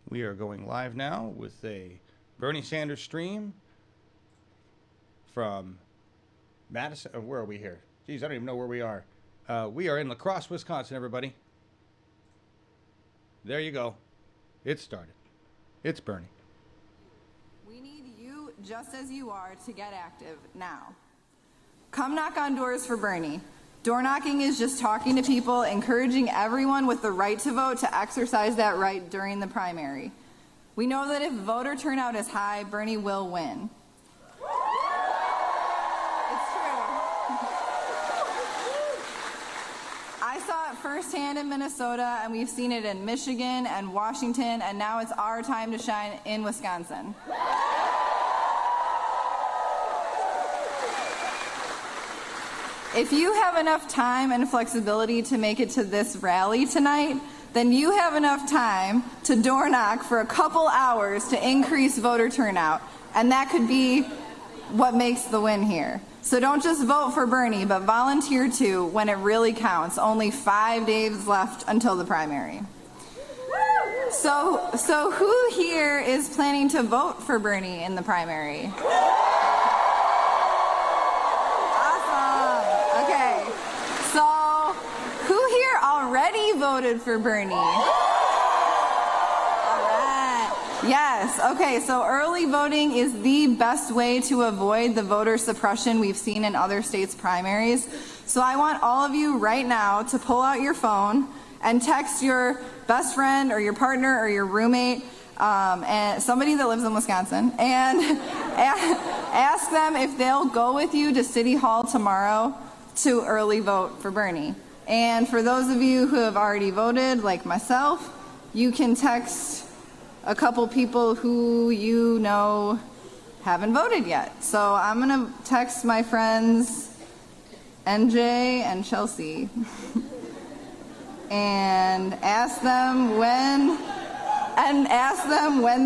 We are going live now with a Bernie Sanders stream from Madison. Where are we here? Geez, I don't even know where we are. We are in La Crosse, Wisconsin, everybody. There you go. It started. It's Bernie. We need you just as you are to get active now. Come knock on doors for Bernie. Door knocking is just talking to people, encouraging everyone with the right to vote to exercise that right during the primary. We know that if voter turnout is high, Bernie will win. It's true. I saw it firsthand in Minnesota, and we've seen it in Michigan and Washington, and now it's our time to shine in Wisconsin. If you have enough time and flexibility to make it to this rally tonight, then you have enough time to door knock for a couple hours to increase voter turnout, and that could be what makes the win here. So don't just vote for Bernie, but volunteer too when it really counts. Only 5 days left until the primary. So who here is planning to vote for Bernie in the primary? So, who here already voted for Bernie? All right. Yes. Okay, so early voting is the best way to avoid the voter suppression we've seen in other states' primaries. So I want all of you right now to pull out your phone and text your best friend or your partner or your roommate, and somebody that lives in Wisconsin, and ask them if they'll go with you to City Hall tomorrow to early vote for Bernie. And for those of you who have already voted, like myself, you can text a couple people who you know haven't voted yet. So I'm gonna text my friends NJ and Chelsea and ask them when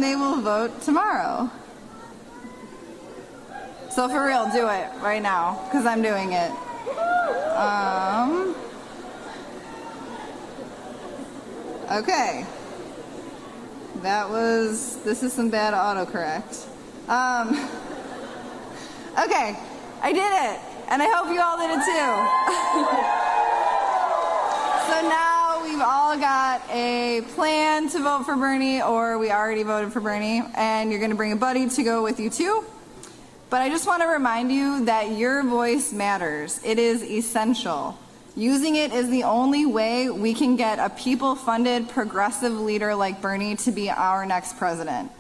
they will vote tomorrow. So for real, do it right now, because I'm doing it. Okay. This is some bad autocorrect. Okay, I did it, and I hope you all did it too. So now we've all got a plan to vote for Bernie, or we already voted for Bernie, and you're gonna bring a buddy to go with you too. But I just want to remind you that your voice matters. It is essential. Using it is the only way we can get a people-funded progressive leader like Bernie to be our next president.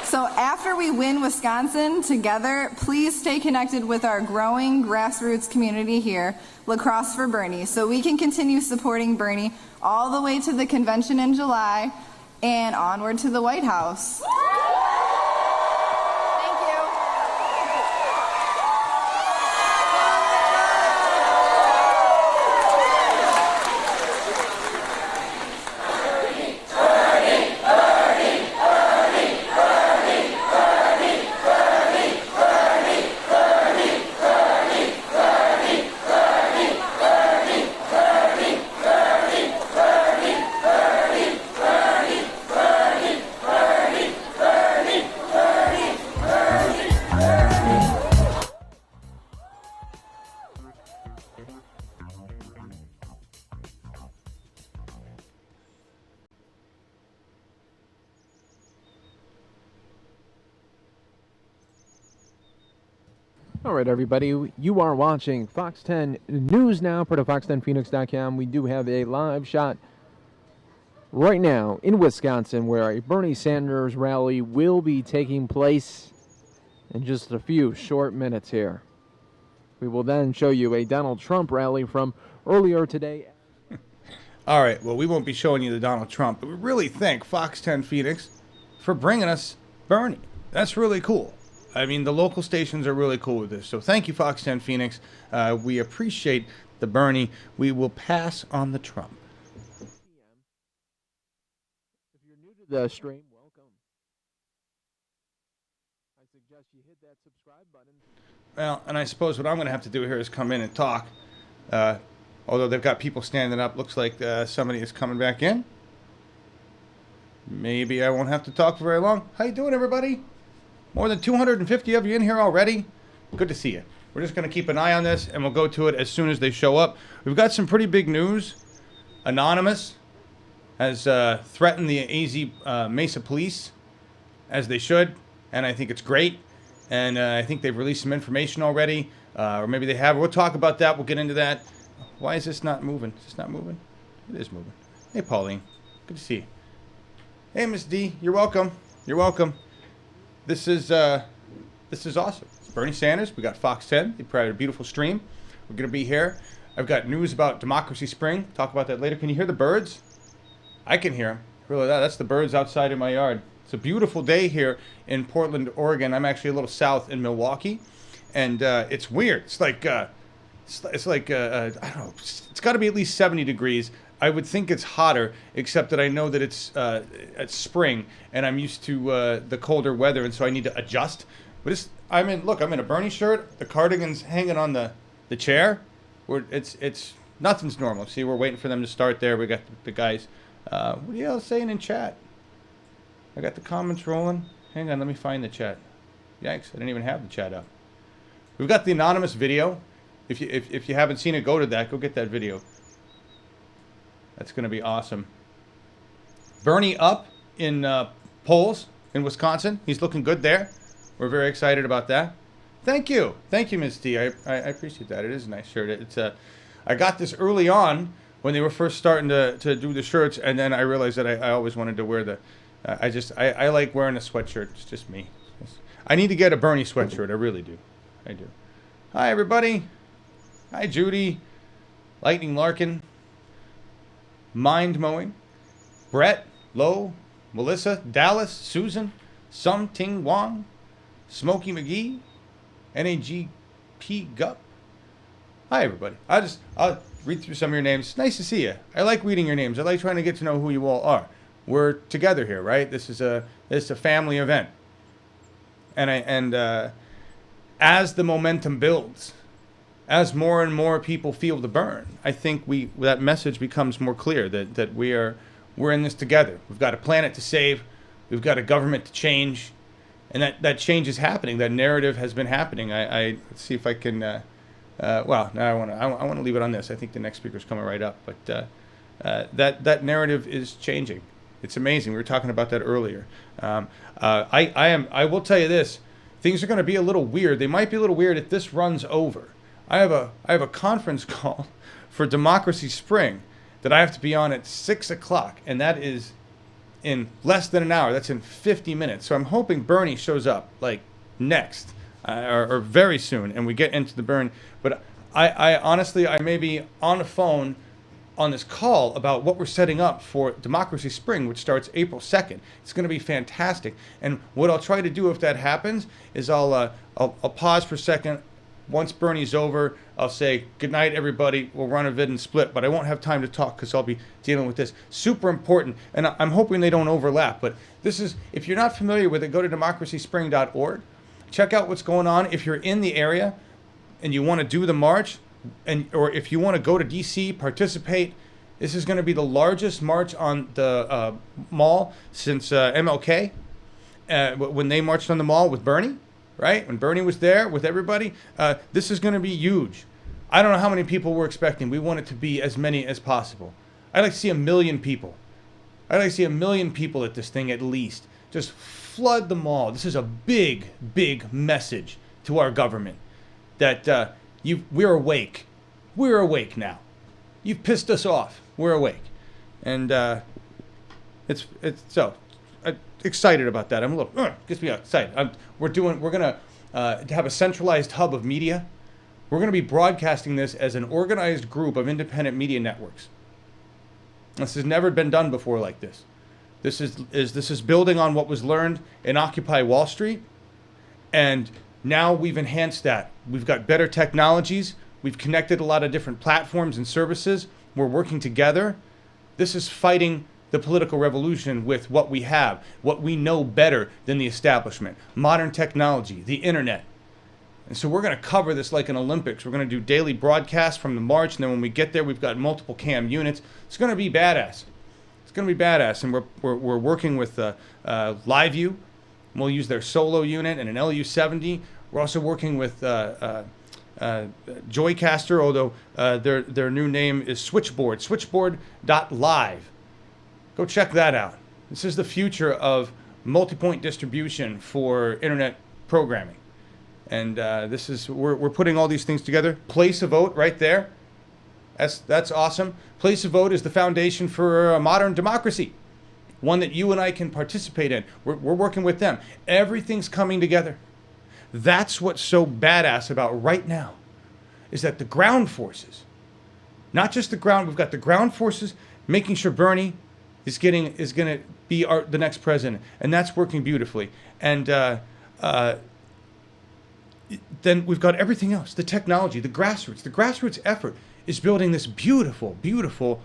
So after we win Wisconsin together, please stay connected with our growing grassroots community here, La Crosse for Bernie, so we can continue supporting Bernie all the way to the convention in July and onward to the White House. All right, everybody, you are watching Fox 10 News now, part of fox10phoenix.com. We do have a live shot right now in Wisconsin where a Bernie Sanders rally will be taking place in just a few short minutes here. We will then show you a Donald Trump rally from earlier today. All right, well, we won't be showing you the Donald Trump, but we really thank Fox 10 Phoenix for bringing us Bernie. That's really cool. I mean, the local stations are really cool with this. So thank you, Fox 10 Phoenix. We appreciate the Bernie. We will pass on the Trump. If you're new to the stream, welcome. I suggest you hit that subscribe button. Well, and I suppose what I'm going to have to do here is come in and talk. Although they've got people standing up, looks like somebody is coming back in. Maybe I won't have to talk for very long. How you doing, everybody? More than 250 of you in here already. Good to see you. We're just going to keep an eye on this, and we'll go to it as soon as they show up. We've got some pretty big news. Anonymous has threatened the AZ Mesa police, as they should, and I think it's great. And I think they've released some information already, or maybe they have. We'll talk about that. We'll get into that. Why is this not moving? Is this not moving? It is moving. Hey, Pauline. Good to see you. Hey, Miss D. You're welcome. You're welcome. This is awesome. It's Bernie Sanders. We got Fox 10. They provided a beautiful stream. We're going to be here. I've got news about Democracy Spring. Talk about that later. Can you hear the birds? I can hear them. Really, that's the birds outside in my yard. It's a beautiful day here in Portland, Oregon. I'm actually a little south in Milwaukee, and it's weird. It's like I don't know. It's got to be at least 70 degrees. I would think it's hotter, except that I know that it's spring, and I'm used to the colder weather, and so I need to adjust. But I'm in a Bernie shirt. The cardigan's hanging on the chair. It's nothing's normal. See, we're waiting for them to start there. We got the guys. What are y'all saying in chat? I got the comments rolling. Hang on, let me find the chat. Yikes, I didn't even have the chat up. We've got the anonymous video. If you haven't seen it, go to that. Go get that video. That's going to be awesome. Bernie up in polls in Wisconsin. He's looking good there. We're very excited about that. Thank you, Ms. D. I appreciate that. It is a nice shirt. It's I got this early on when they were first starting to do the shirts, and then I realized that I always wanted to wear the. I like wearing a sweatshirt. It's just me. I need to get a Bernie sweatshirt. I really do. I do. Hi, everybody. Hi, Judy. Lightning Larkin. Mind Mowing. Brett. Lowe. Melissa. Dallas. Susan. Sum Ting Wong. Smokey McGee. NAGP Gup. Hi, everybody. I'll read through some of your names. Nice to see you. I like reading your names. I like trying to get to know who you all are. We're together here, right? This is a family event. And as the momentum builds, as more and more people feel the burn, I think that message becomes more clear that we're in this together. We've got a planet to save. We've got a government to change, and that change is happening. That narrative has been happening. Let's see if I can. Well, now I want to leave it on this. I think the next speaker's coming right up, but that narrative is changing. It's amazing. We were talking about that earlier. I will tell you this: things are going to be a little weird. They might be a little weird if this runs over. I have a conference call for Democracy Spring that I have to be on at 6 o'clock, and that is in less than an hour. That's in 50 minutes. So I'm hoping Bernie shows up like next or very soon, and we get into the burn. But I honestly, I may be on the phone on this call about what we're setting up for Democracy Spring, which starts April 2nd. It's going to be fantastic. And what I'll try to do if that happens is I'll pause for a second. Once Bernie's over, I'll say, good night, everybody. We'll run a vid and split, but I won't have time to talk because I'll be dealing with this. Super important, and I'm hoping they don't overlap. But this is, if you're not familiar with it, go to democracyspring.org. Check out what's going on. If you're in the area and you want to do the march, or if you want to go to D.C., participate, this is going to be the largest march on the mall since MLK, when they marched on the mall with Bernie, right? When Bernie was there with everybody. This is going to be huge. I don't know how many people we're expecting. We want it to be as many as possible. I'd like to see 1 million people. I'd like to see 1 million people at this thing at least. Just flood the mall. This is a big, big message to our government that we're awake. We're awake now. You've pissed us off. We're awake, and it's so excited about that. I'm a little gets me excited. We're gonna have a centralized hub of media. We're gonna be broadcasting this as an organized group of independent media networks. This has never been done before like this. This is building on what was learned in Occupy Wall Street, and now we've enhanced that. We've got better technologies. We've connected a lot of different platforms and services. We're working together. This is fighting the political revolution with what we have, what we know better than the establishment, modern technology, the internet. And so we're going to cover this like an Olympics. We're going to do daily broadcasts from the march, and then when we get there, we've got multiple cam units. It's going to be badass. It's going to be badass, and we're working with LiveView. We'll use their solo unit and an LU70. We're also working with Joycaster, although their new name is Switchboard, switchboard.live. Go check that out. This is the future of multi-point distribution for internet programming. And we're putting all these things together. Place a vote right there. That's awesome. Place a vote is the foundation for a modern democracy, one that you and I can participate in. We're working with them. Everything's coming together. That's what's so badass about right now, is that the ground forces, not just the ground, we've got the ground forces making sure Bernie is going to be the next president, and that's working beautifully. And then we've got everything else, the technology, the grassroots. The grassroots effort is building this beautiful, beautiful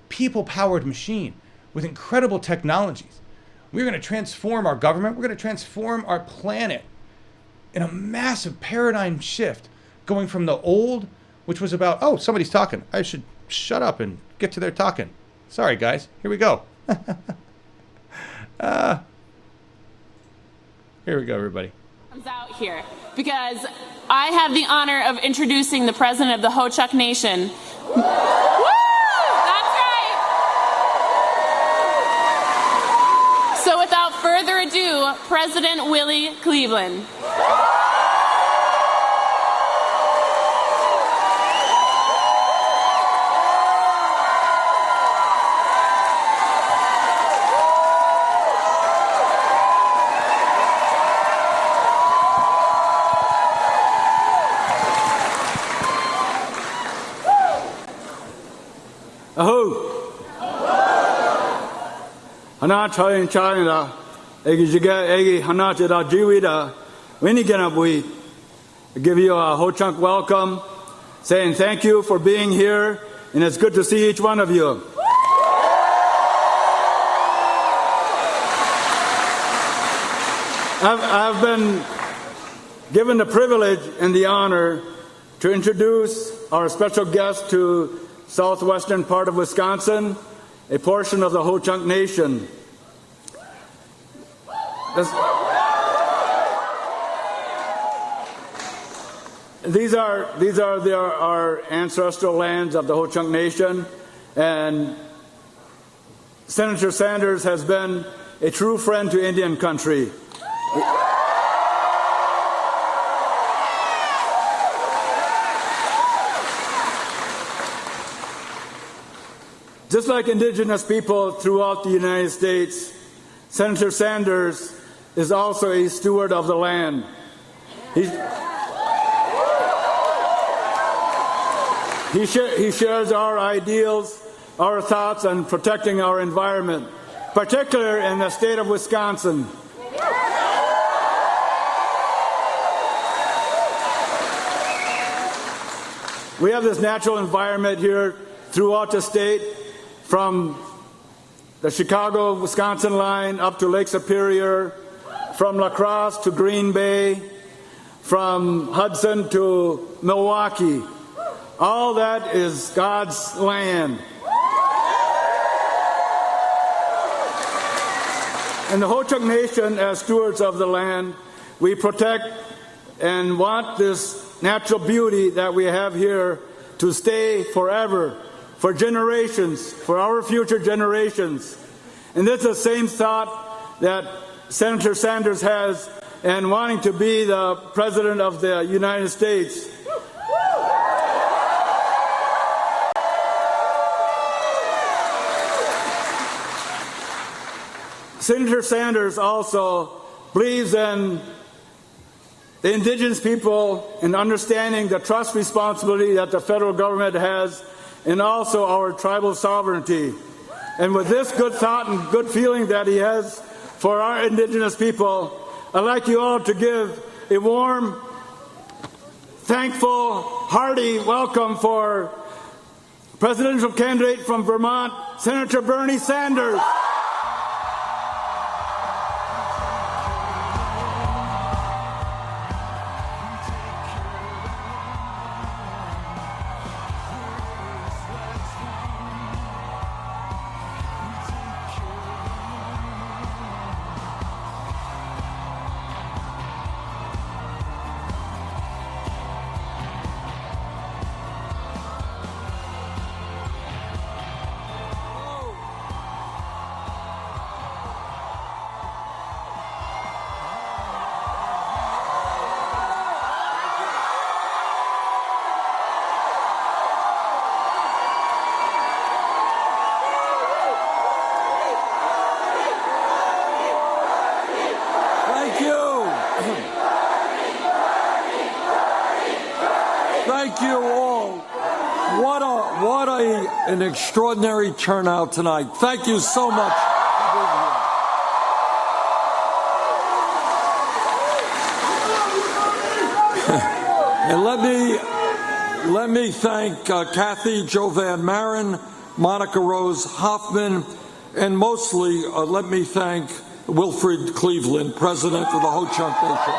people-powered machine with incredible technologies. We're going to transform our government. We're going to transform our planet in a massive paradigm shift, going from the old, which was about, oh, somebody's talking. I should shut up and get to their talking. Sorry, guys. Here we go. Here we go, everybody. Comes out here because I have the honor of introducing the president of the Ho-Chunk Nation. Woo! That's right. So without further ado, President Willie Cleveland. Hana chayin chayinda, egi jiga egi hana chida jiwida, winni gana bui. Give you a Ho-Chunk welcome, saying thank you for being here, and it's good to see each one of you. I've been given the privilege and the honor to introduce our special guest to southwestern part of Wisconsin, a portion of the Ho-Chunk Nation. These are our ancestral lands of the Ho-Chunk Nation, and Senator Sanders has been a true friend to Indian country. Just like indigenous people throughout the United States, Senator Sanders is also a steward of the land. He shares our ideals, our thoughts on protecting our environment, particularly in the state of Wisconsin. We have this natural environment here throughout the state, from the Chicago-Wisconsin line up to Lake Superior, from La Crosse to Green Bay, from Hudson to Milwaukee. All that is God's land. And the Ho-Chunk Nation, as stewards of the land, we protect and want this natural beauty that we have here to stay forever, for generations, for our future generations. And this is the same thought that Senator Sanders has in wanting to be the President of the United States. Senator Sanders also believes in the indigenous people and understanding the trust responsibility that the federal government has, and also our tribal sovereignty. And with this good thought and good feeling that he has for our indigenous people, I'd like you all to give a warm, thankful, hearty welcome for presidential candidate from Vermont, Senator Bernie Sanders. Thank you all. What an extraordinary turnout tonight. Thank you so much. And let me thank Kathy Jovan Marin, Monica Rose Hoffman, and mostly let me thank Wilfred Cleveland, President of the Ho-Chunk Nation.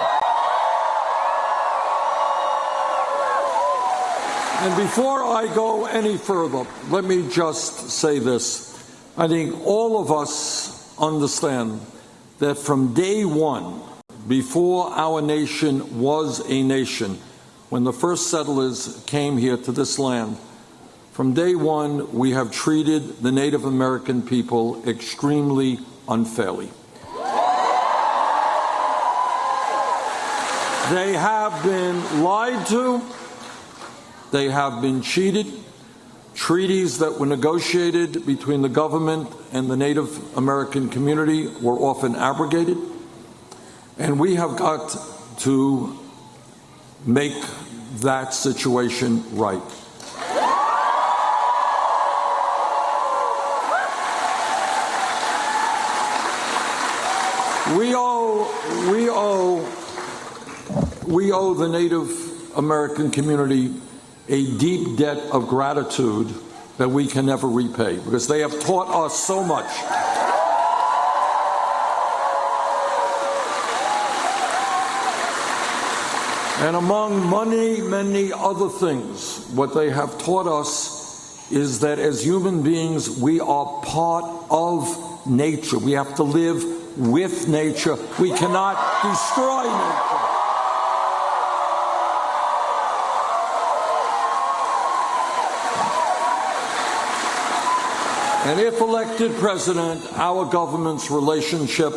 And before I go any further, let me just say this. I think all of us understand that from day one, before our nation was a nation, when the first settlers came here to this land, from day one, we have treated the Native American people extremely unfairly. They have been lied to. They have been cheated. Treaties that were negotiated between the government and the Native American community were often abrogated. And we have got to make that situation right. We owe the Native American community a deep debt of gratitude that we can never repay, because they have taught us so much. And among many other things, what they have taught us is that as human beings, we are part of nature. We have to live with nature. We cannot destroy nature. And if elected president, our government's relationship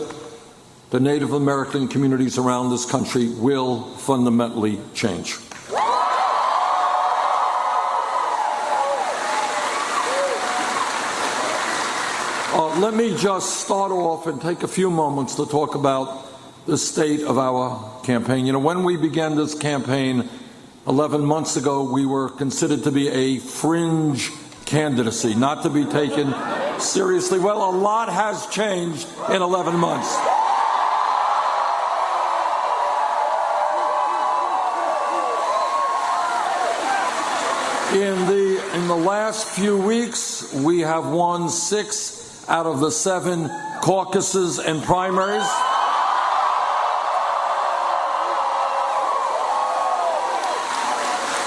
to Native American communities around this country will fundamentally change. Let me just start off and take a few moments to talk about the state of our campaign. You know, when we began this campaign 11 months ago, we were considered to be a fringe candidacy, not to be taken seriously. Well, a lot has changed in 11 months. In the last few weeks, we have won 6 out of the 7 caucuses and primaries.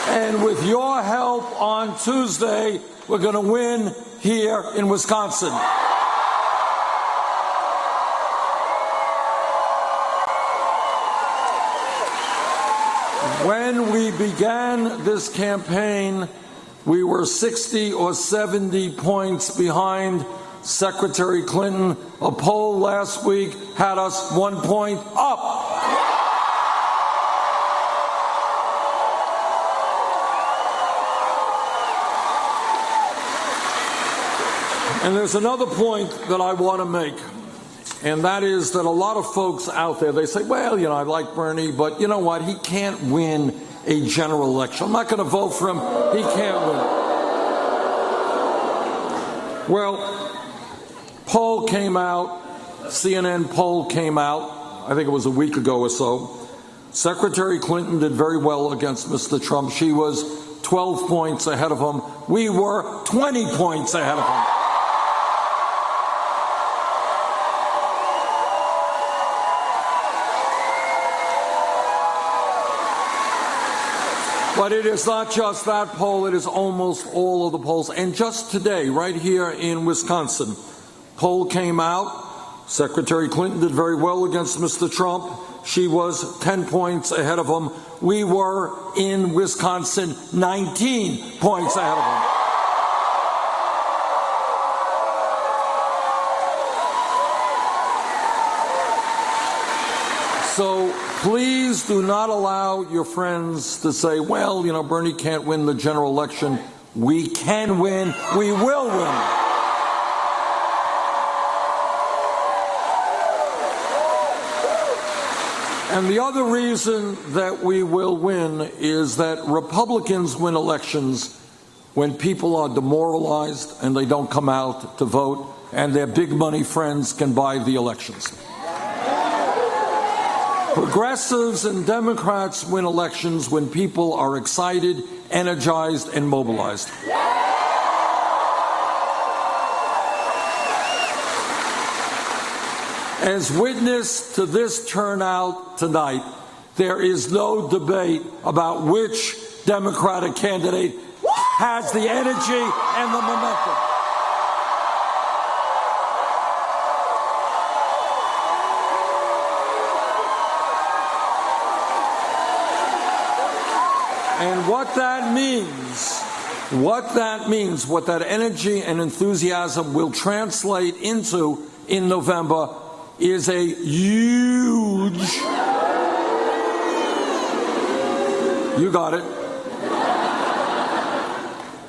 And with your help on Tuesday, we're going to win here in Wisconsin. When we began this campaign, we were 60 or 70 points behind Secretary Clinton. A poll last week had us 1 point up. And there's another point that I want to make, and that is that a lot of folks out there, they say, well, you know, I like Bernie, but you know what? He can't win a general election. I'm not going to vote for him. He can't win. Well, poll came out, CNN poll came out, I think it was a week ago or so. Secretary Clinton did very well against Mr. Trump. She was 12 points ahead of him. we were 20 points ahead of him. But it is not just that poll, it is almost all of the polls. And just today, right here in Wisconsin, poll came out. Secretary Clinton did very well against Mr. Trump. She was 10 points ahead of him. We were in Wisconsin 19 points ahead of him. So please do not allow your friends to say, well, you know, Bernie can't win the general election. We can win. We will win. And the other reason that we will win is that Republicans win elections when people are demoralized and they don't come out to vote, and their big money friends can buy the elections. Progressives and Democrats win elections when people are excited, energized, and mobilized. As witness to this turnout tonight, there is no debate about which Democratic candidate has the energy and the momentum. And what that energy and enthusiasm will translate into in November is a huge, you got it,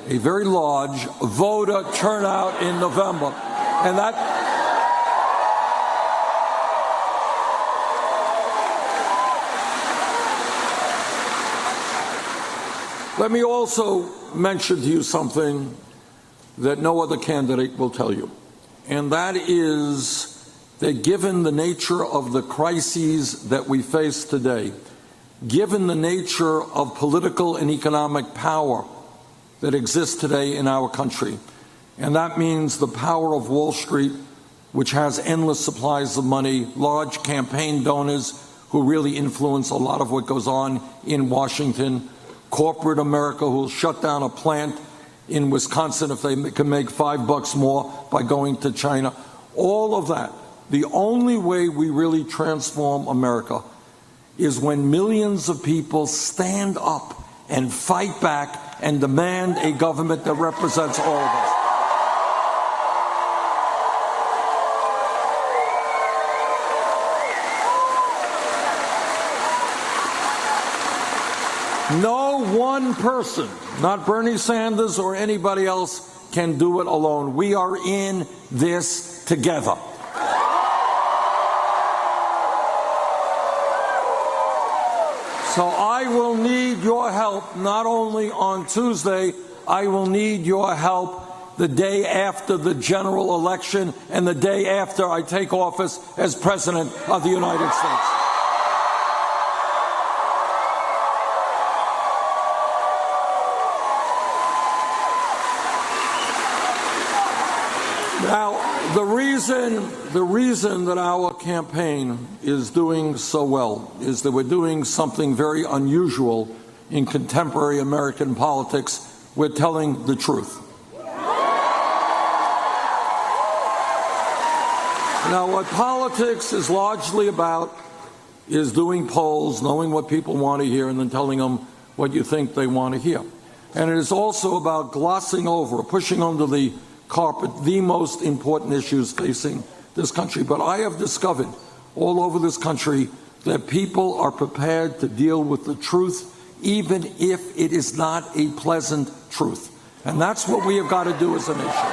a very large voter turnout in November. And that, let me also mention to you something that no other candidate will tell you, and that is that given the nature of the crises that we face today, given the nature of political and economic power that exists today in our country, and that means the power of Wall Street, which has endless supplies of money, large campaign donors who really influence a lot of what goes on in Washington, corporate America who will shut down a plant in Wisconsin if they can make $5 more by going to China. All of that. The only way we really transform America is when millions of people stand up and fight back and demand a government that represents all of us. No one person, not Bernie Sanders or anybody else, can do it alone. We are in this together. So I will need your help not only on Tuesday, I will need your help the day after the general election and the day after I take office as President of the United States. Now, the reason that our campaign is doing so well is that we're doing something very unusual in contemporary American politics. We're telling the truth. Now, what politics is largely about is doing polls, knowing what people want to hear, and then telling them what you think they want to hear. And it is also about glossing over, pushing under the carpet the most important issues facing this country. But I have discovered all over this country that people are prepared to deal with the truth, even if it is not a pleasant truth. And that's what we have got to do as a nation.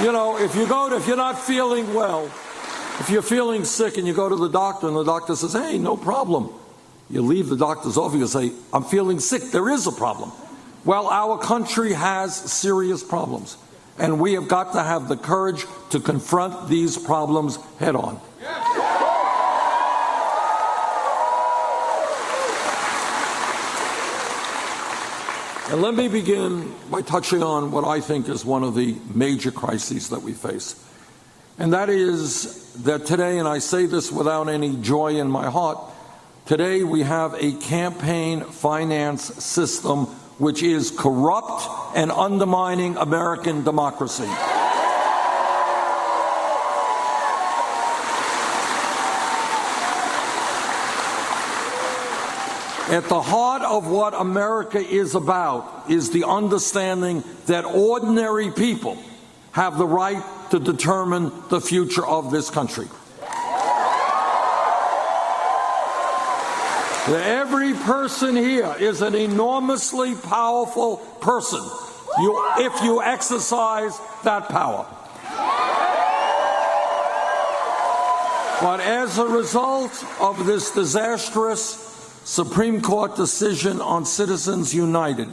You know, if you're not feeling well, if you're feeling sick and you go to the doctor and the doctor says, hey, no problem. You leave the doctor's office and say, I'm feeling sick. There is a problem. Well, our country has serious problems, and we have got to have the courage to confront these problems head on. And let me begin by touching on what I think is one of the major crises that we face. And that is that today, and I say this without any joy in my heart, today we have a campaign finance system which is corrupt and undermining American democracy. At the heart of what America is about is the understanding that ordinary people have the right to determine the future of this country. That every person here is an enormously powerful person if you exercise that power. But as a result of this disastrous Supreme Court decision on Citizens United,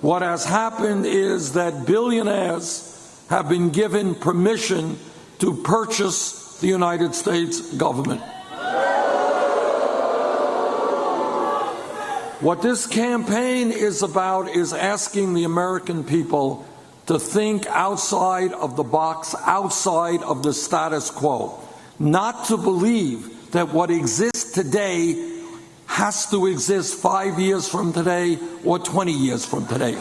what has happened is that billionaires have been given permission to purchase the United States government. What this campaign is about is asking the American people to think outside of the box, outside of the status quo, not to believe that what exists today has to exist 5 years from today or 20 years from today.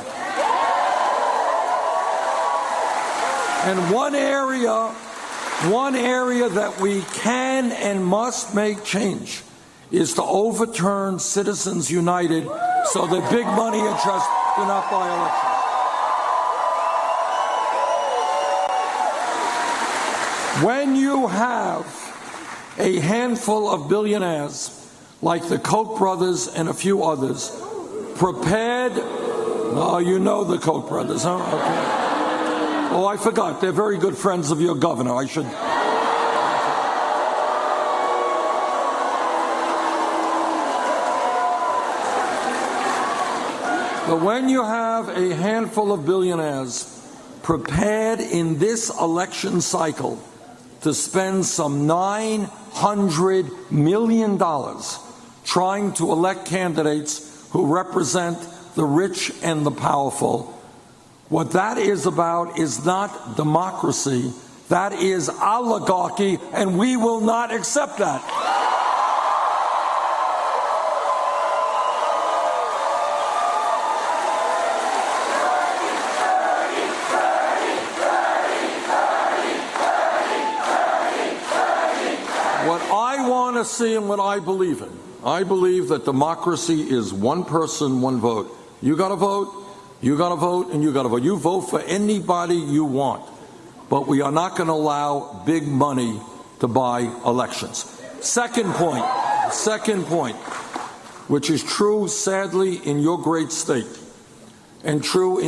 And one area that we can and must make change is to overturn Citizens United so that big money interests do not buy elections. When you have a handful of billionaires like the Koch brothers and a few others, prepared, oh, you know the Koch brothers, huh? Okay. Oh, I forgot, they're very good friends of your governor. I should. But when you have a handful of billionaires prepared in this election cycle to spend some $900 million trying to elect candidates who represent the rich and the powerful, what that is about is not democracy, that is oligarchy, and we will not accept that. What I want to see and what I believe in, I believe that democracy is one person, one vote. You got to vote, you got to vote, and you got to vote. You vote for anybody you want, but we are not going to allow big money to buy elections. Second point, which is true, sadly, in your great state, and true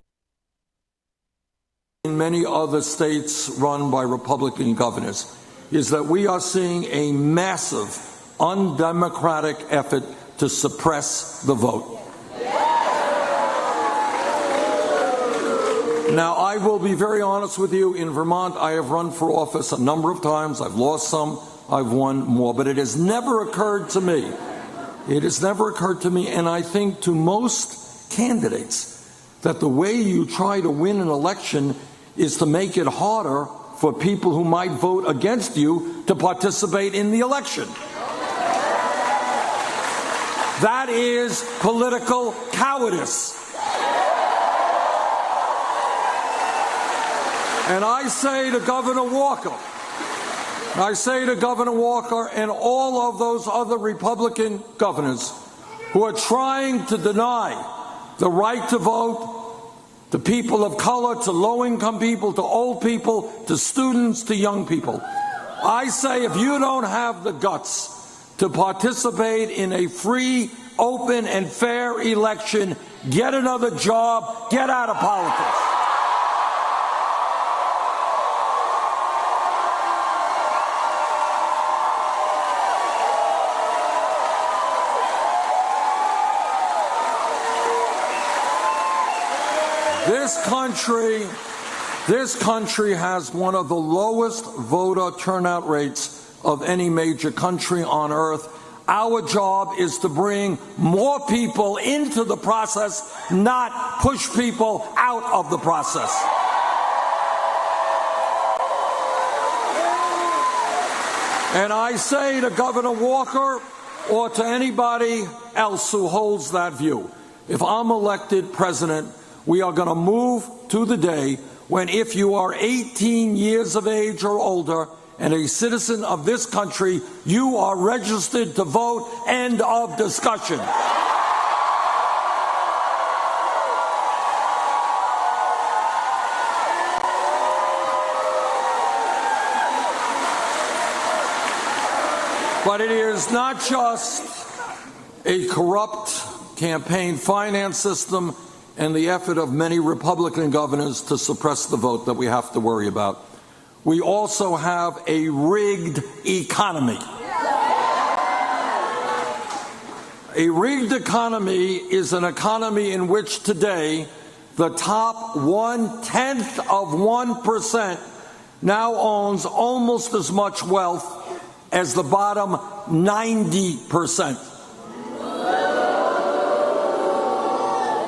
in many other states run by Republican governors, is that we are seeing a massive, undemocratic effort to suppress the vote. Now, I will be very honest with you. In Vermont, I have run for office a number of times. I've lost some, I've won more, but it has never occurred to me. It has never occurred to me, and I think to most candidates, that the way you try to win an election is to make it harder for people who might vote against you to participate in the election. That is political cowardice. And I say to Governor Walker, and all of those other Republican governors who are trying to deny the right to vote to people of color, to low-income people, to old people, to students, to young people, I say, if you don't have the guts to participate in a free, open, and fair election, get another job, get out of politics. This country has one of the lowest voter turnout rates of any major country on earth. Our job is to bring more people into the process, not push people out of the process. And I say to Governor Walker or to anybody else who holds that view, if I'm elected president, we are going to move to the day when if you are 18 years of age or older and a citizen of this country, you are registered to vote. End of discussion. But it is not just a corrupt campaign finance system and the effort of many Republican governors to suppress the vote that we have to worry about. We also have a rigged economy. A rigged economy is an economy in which today the top 1/10 of 1% now owns almost as much wealth as the bottom 90%.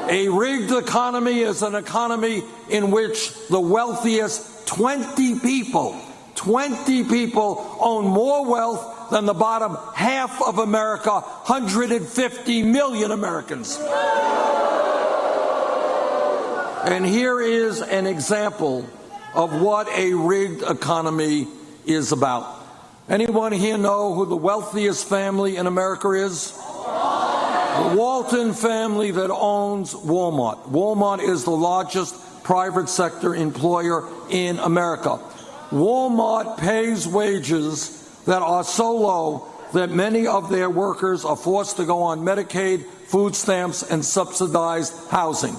A rigged economy is an economy in which the wealthiest 20 people own more wealth than the bottom half of America, 150 million Americans. And here is an example of what a rigged economy is about. Anyone here know who the wealthiest family in America is? The Walton family that owns Walmart. Walmart is the largest private sector employer in America. Walmart pays wages that are so low that many of their workers are forced to go on Medicaid, food stamps, and subsidized housing.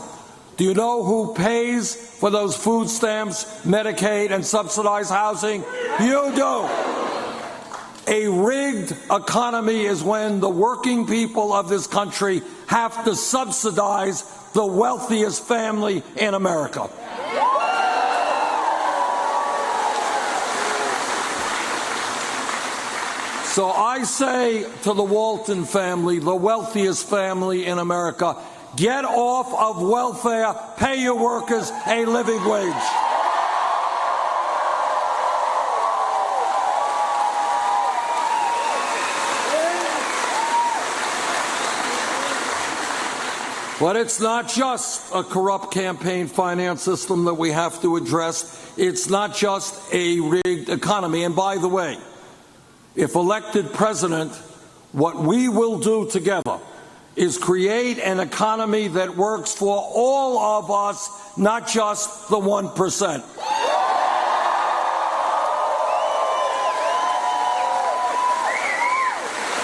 Do you know who pays for those food stamps, Medicaid, and subsidized housing? You do. A rigged economy is when the working people of this country have to subsidize the wealthiest family in America. So I say to the Walton family, the wealthiest family in America, get off of welfare, pay your workers a living wage. But it's not just a corrupt campaign finance system that we have to address. It's not just a rigged economy. And by the way, if elected president, what we will do together is create an economy that works for all of us, not just the 1%.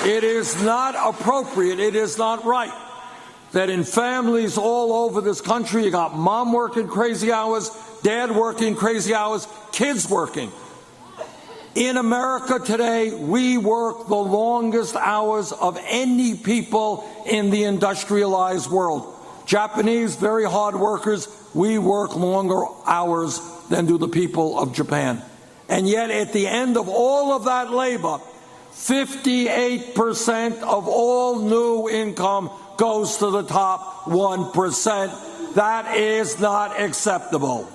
It is not appropriate, it is not right that in families all over this country, you got mom working crazy hours, dad working crazy hours, kids working. In America today, we work the longest hours of any people in the industrialized world. Japanese, very hard workers, we work longer hours than do the people of Japan. And yet at the end of all of that labor, 58% of all new income goes to the top 1%. That is not acceptable.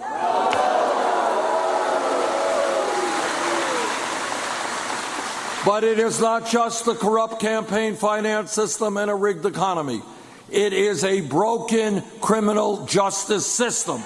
But it is not just the corrupt campaign finance system and a rigged economy. It is a broken criminal justice system.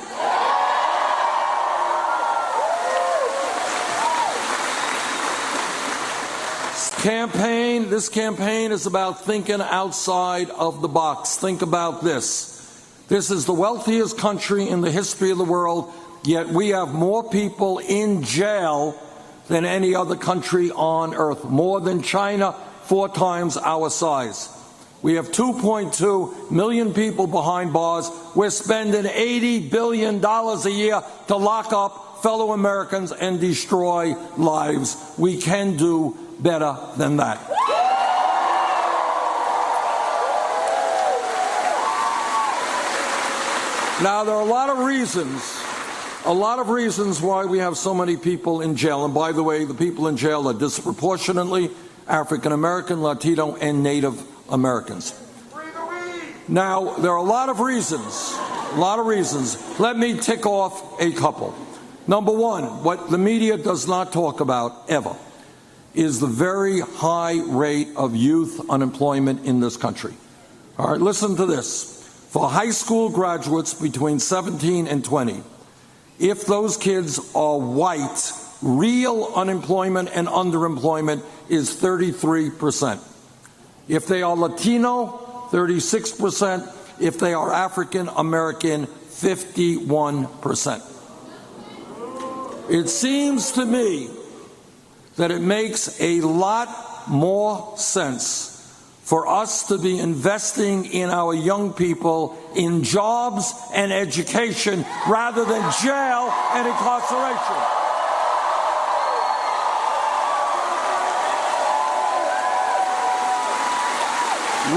This campaign is about thinking outside of the box. Think about this. This is the wealthiest country in the history of the world, yet we have more people in jail than any other country on earth. More than China, 4 times our size. We have 2.2 million people behind bars. We're spending $80 billion a year to lock up fellow Americans and destroy lives. We can do better than that. Now, there are a lot of reasons why we have so many people in jail. And by the way, the people in jail are disproportionately African American, Latino, and Native Americans. Now, there are a lot of reasons. Let me tick off a couple. Number one, what the media does not talk about ever is the very high rate of youth unemployment in this country. All right, listen to this. For high school graduates between 17 and 20, if those kids are white, real unemployment and underemployment is 33%. If they are Latino, 36%. If they are African American, 51%. It seems to me that it makes a lot more sense for us to be investing in our young people in jobs and education rather than jail and incarceration.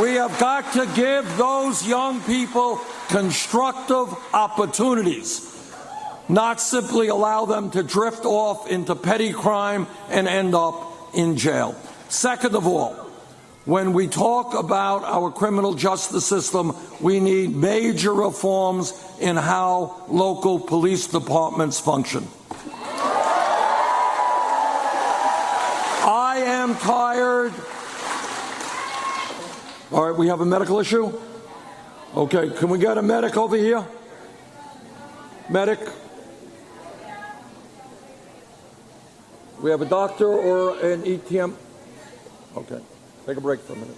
We have got to give those young people constructive opportunities, not simply allow them to drift off into petty crime and end up in jail. Second of all, when we talk about our criminal justice system, we need major reforms in how local police departments function. I am tired. All right, we have a medical issue? Okay, can we get a medic over here? Medic? We have a doctor or an ETM? Okay, take a break for a minute.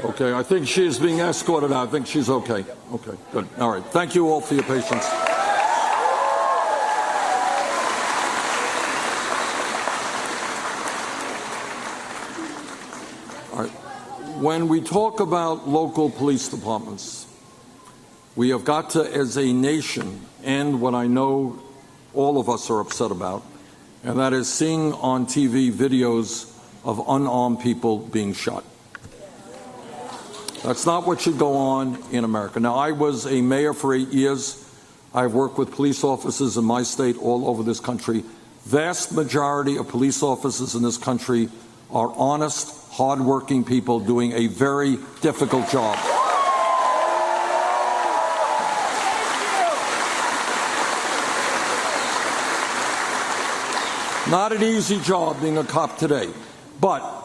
Okay, I think she is being escorted out. I think she's okay. Okay, good. All right. Thank you all for your patience. All right. When we talk about local police departments, we have got to, as a nation, end what I know all of us are upset about, and that is seeing on TV videos of unarmed people being shot. That's not what should go on in America. Now, I was a mayor for 8 years. I've worked with police officers in my state all over this country. Vast majority of police officers in this country are honest, hardworking people doing a very difficult job. Not an easy job being a cop today, but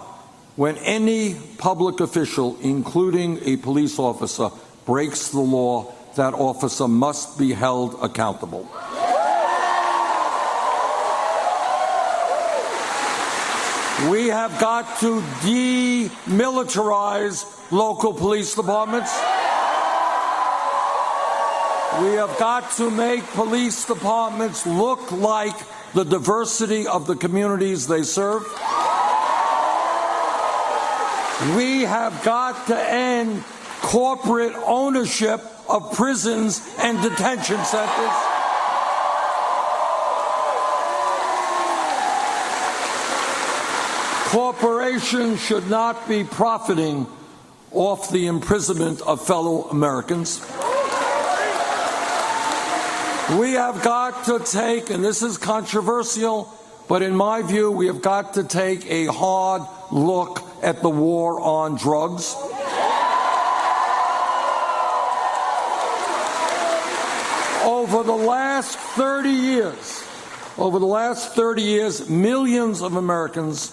when any public official, including a police officer, breaks the law, that officer must be held accountable. We have got to demilitarize local police departments. We have got to make police departments look like the diversity of the communities they serve. We have got to end corporate ownership of prisons and detention centers. Corporations should not be profiting off the imprisonment of fellow Americans. We have got to take, and this is controversial, but in my view, we have got to take a hard look at the war on drugs. over the last 30 years, millions of Americans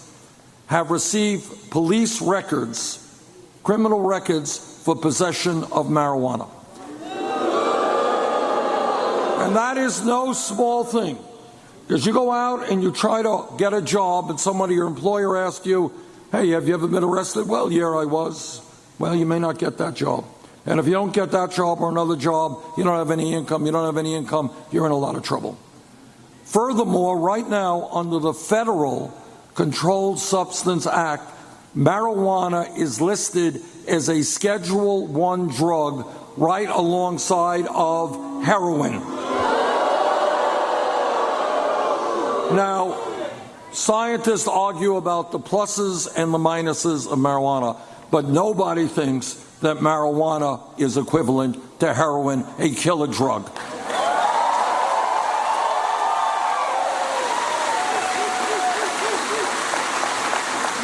have received police records, criminal records for possession of marijuana. And that is no small thing. Because you go out and you try to get a job and somebody, your employer, asks you, hey, have you ever been arrested? Well, yeah, I was. Well, you may not get that job. And if you don't get that job or another job, you don't have any income, you're in a lot of trouble. Furthermore, right now, under the Federal Controlled Substance Act, marijuana is listed as a Schedule I drug right alongside of heroin. Now, scientists argue about the pluses and the minuses of marijuana, but nobody thinks that marijuana is equivalent to heroin, a killer drug.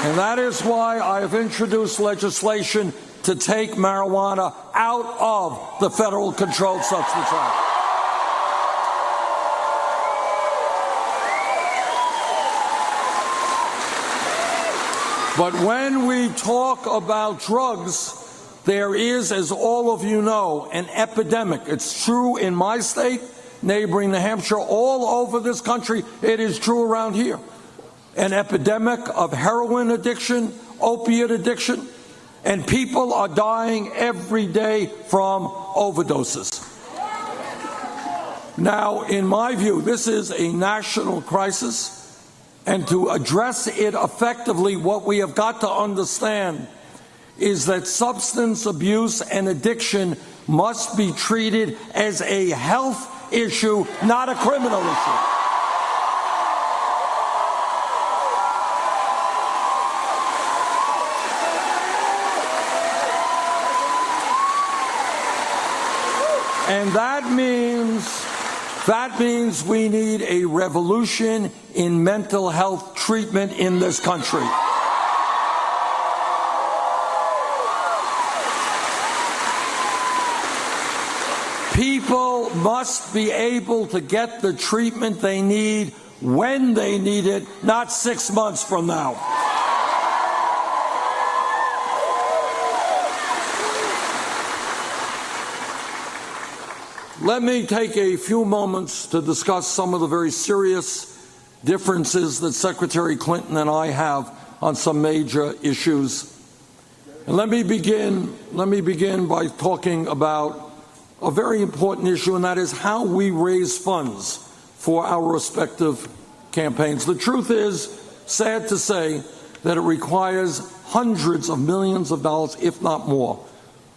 And that is why I have introduced legislation to take marijuana out of the Federal Controlled Substance Act. But when we talk about drugs, there is, as all of you know, an epidemic. It's true in my state, neighboring New Hampshire, all over this country. It is true around here. An epidemic of heroin addiction, opiate addiction, and people are dying every day from overdoses. Now, in my view, this is a national crisis. And to address it effectively, what we have got to understand is that substance abuse and addiction must be treated as a health issue, not a criminal issue. And that means we need a revolution in mental health treatment in this country. People must be able to get the treatment they need when they need it, not 6 months from now. Let me take a few moments to discuss some of the very serious differences that Secretary Clinton and I have on some major issues. And let me begin by talking about a very important issue, and that is how we raise funds for our respective campaigns. The truth is, sad to say, that it requires hundreds of millions of dollars, if not more,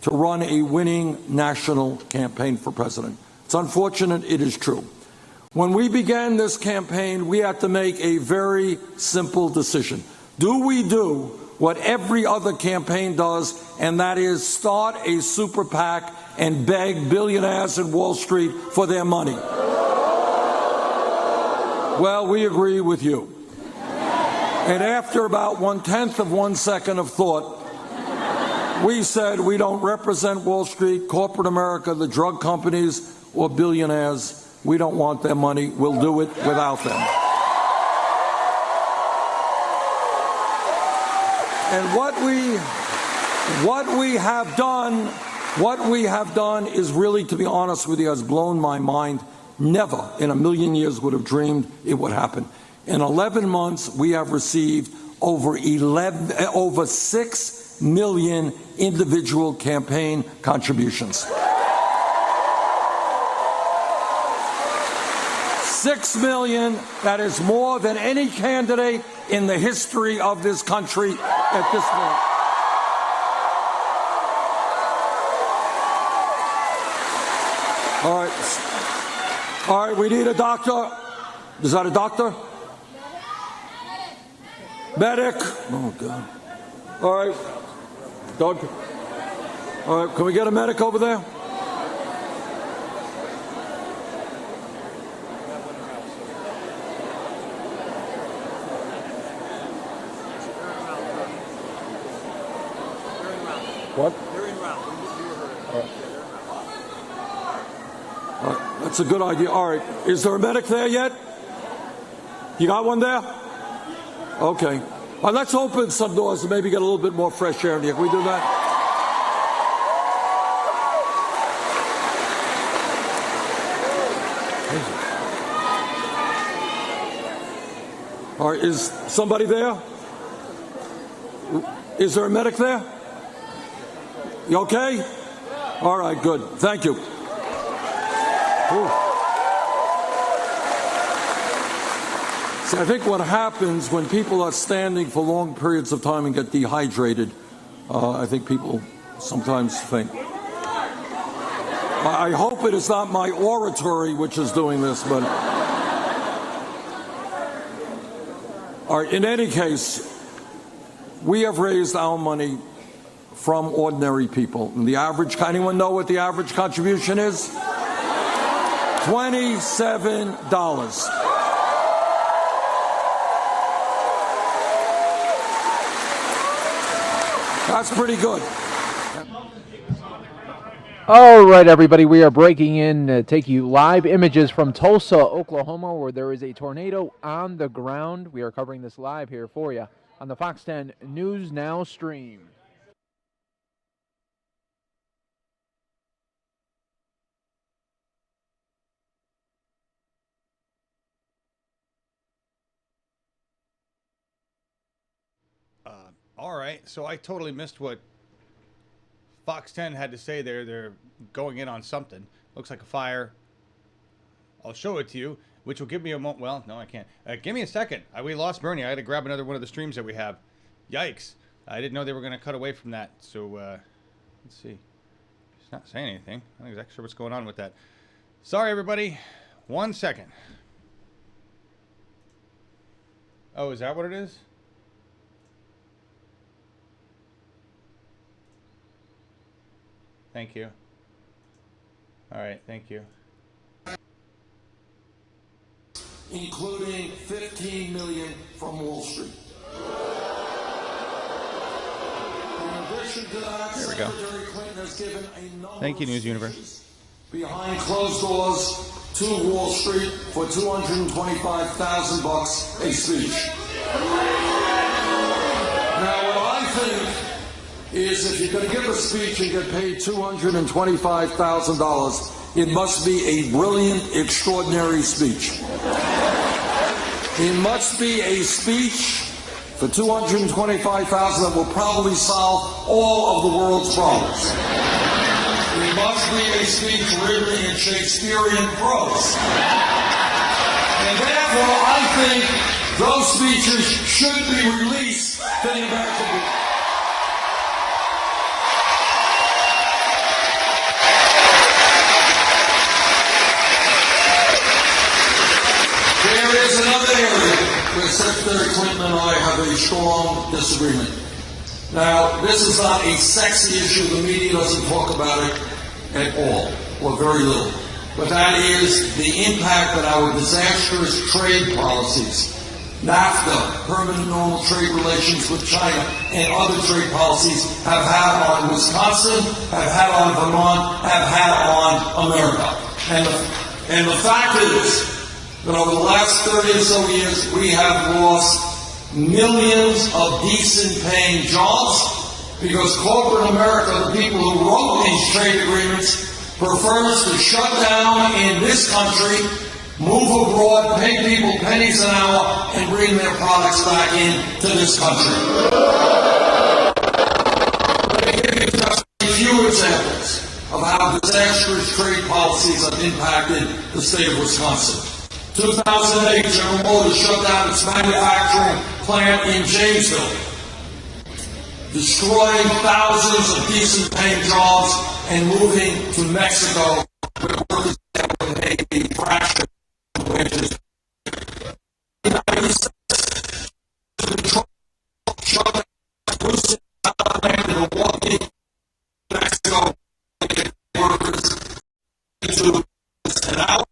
to run a winning national campaign for president. It's unfortunate, it is true. When we began this campaign, we had to make a very simple decision. Do we do what every other campaign does, and that is start a super PAC and beg billionaires in Wall Street for their money? Well, we agree with you. And after about 1/10 of 1 second of thought, we said we don't represent Wall Street, corporate America, the drug companies, or billionaires. We don't want their money. We'll do it without them. And what we have done is really, to be honest with you, has blown my mind. Never in a million years would have dreamed it would happen. In 11 months, we have received over 6 million individual campaign contributions. 6 million, that is more than any candidate in the history of this country at this point. All right, we need a doctor. Is that a doctor? Medic. Oh, God. All right. Doctor. All right, can we get a medic over there? What? They're in route. All right. That's a good idea. All right. Is there a medic there yet? You got one there? Okay. All right, let's open some doors and maybe get a little bit more fresh air in here. Can we do that? All right. Is somebody there? Is there a medic there? You okay? All right, good. Thank you. Ooh. See, I think what happens when people are standing for long periods of time and get dehydrated, I think people sometimes think. I hope it is not my oratory which is doing this, but. All right, in any case, we have raised our money from ordinary people. And the average, anyone know what the average contribution is? $27. That's pretty good. All right, everybody, we are breaking in, take you live images from Tulsa, Oklahoma, where there is a tornado on the ground. We are covering this live here for you on the Fox 10 News Now stream. All right, so I totally missed what Fox 10 had to say there. They're going in on something. Looks like a fire. I'll show it to you, which will give me a moment. Well, no, I can't. Give me a second. We lost Bernie. I had to grab another one of the streams that we have. Yikes. I didn't know they were going to cut away from that. So, let's see. It's not saying anything. I'm not exactly sure what's going on with that. Sorry, everybody. 1 second. Oh, is that what it is? Thank you. All right, thank you. Including $15 million from Wall Street. In addition to that, there we go. Secretary Clinton has given a number Thank you, News Universe. Behind closed doors to Wall Street for $225,000 a speech. Now, what I think is if you're going to give a speech and get paid $225,000, it must be a brilliant, extraordinary speech. It must be a speech for $225,000 that will probably solve all of the world's problems. It must be a speech written in Shakespearean prose. And therefore, I think those speeches should be released to the American people. There is another area where Secretary Clinton and I have a strong disagreement. Now, this is not a sexy issue. The media doesn't talk about it at all, or very little. But that is the impact that our disastrous trade policies, NAFTA, permanent normal trade relations with China, and other trade policies have had on Wisconsin, have had on Vermont, have had on America. And the fact is, that over the last 30 or so years, we have lost millions of decent paying jobs because corporate America, the people who wrote these trade agreements, prefers to shut down in this country, move abroad, pay people pennies an hour, and bring their products back into this country. Let me give you just a few examples of how disastrous trade policies have impacted the state of Wisconsin. 2008, General Motors shut down its manufacturing plant in Janesville, destroying thousands of decent-paying jobs and moving to Mexico, where workers get paid a fraction of wages. The United States shut down its plant in Milwaukee, Mexico, and get workers into an hour.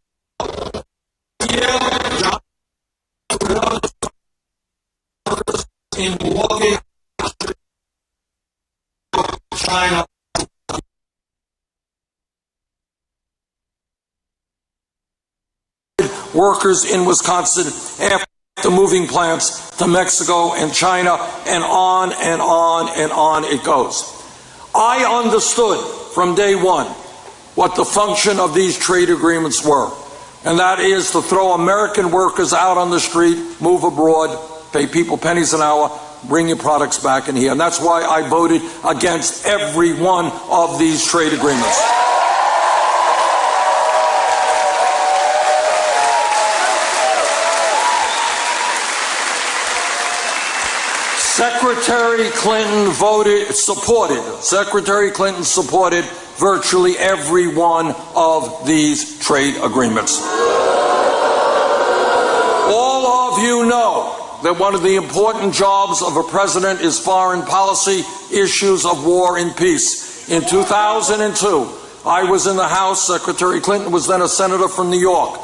In Milwaukee, China. workers in Wisconsin after moving plants to Mexico and China, and on and on and on it goes. I understood from day one what the function of these trade agreements were, and that is to throw American workers out on the street, move abroad, pay people pennies an hour, bring your products back in here. And that's why I voted against every one of these trade agreements. Secretary Clinton supported virtually every one of these trade agreements. All of you know that one of the important jobs of a president is foreign policy, issues of war and peace. In 2002, I was in the House. Secretary Clinton was then a senator from New York.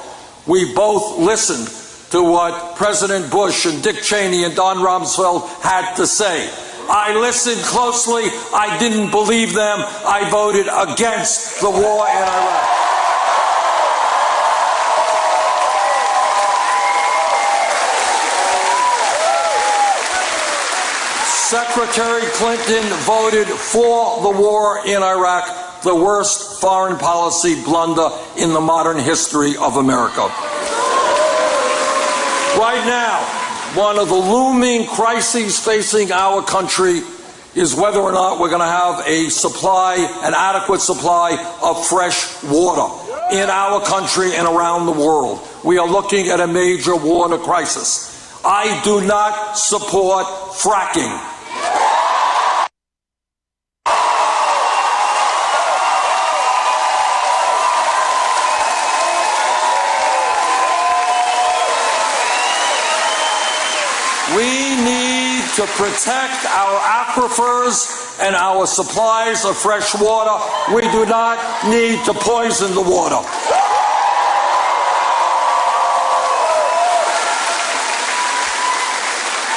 We both listened to what President Bush and Dick Cheney and Don Rumsfeld had to say. I listened closely. I didn't believe them. I voted against the war in Iraq. Secretary Clinton voted for the war in Iraq, the worst foreign policy blunder in the modern history of America. Right now, one of the looming crises facing our country is whether or not we're going to have an adequate supply of fresh water in our country and around the world. We are looking at a major water crisis. I do not support fracking. We need to protect our aquifers and our supplies of fresh water. We do not need to poison the water.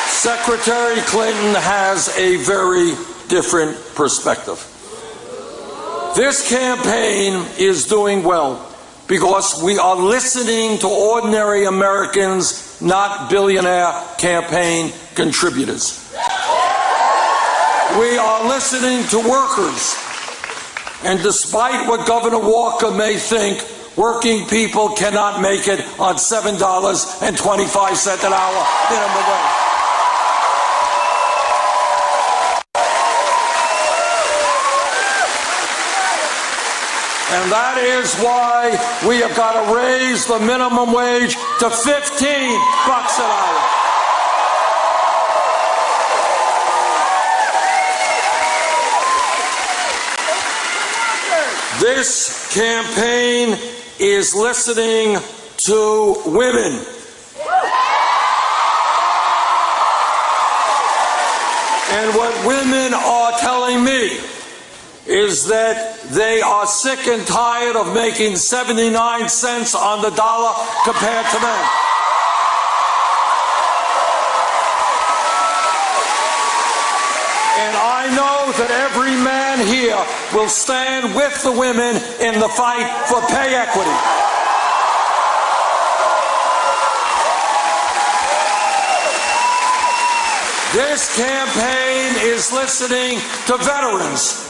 Secretary Clinton has a very different perspective. This campaign is doing well because we are listening to ordinary Americans, not billionaire campaign contributors. We are listening to workers. And despite what Governor Walker may think, working people cannot make it on $7.25 an hour minimum wage. And that is why we have got to raise the minimum wage to $15 an hour. This campaign is listening to women. And what women are telling me is that they are sick and tired of making 79 cents on the dollar compared to men. And I know that every man here will stand with the women in the fight for pay equity. This campaign is listening to veterans.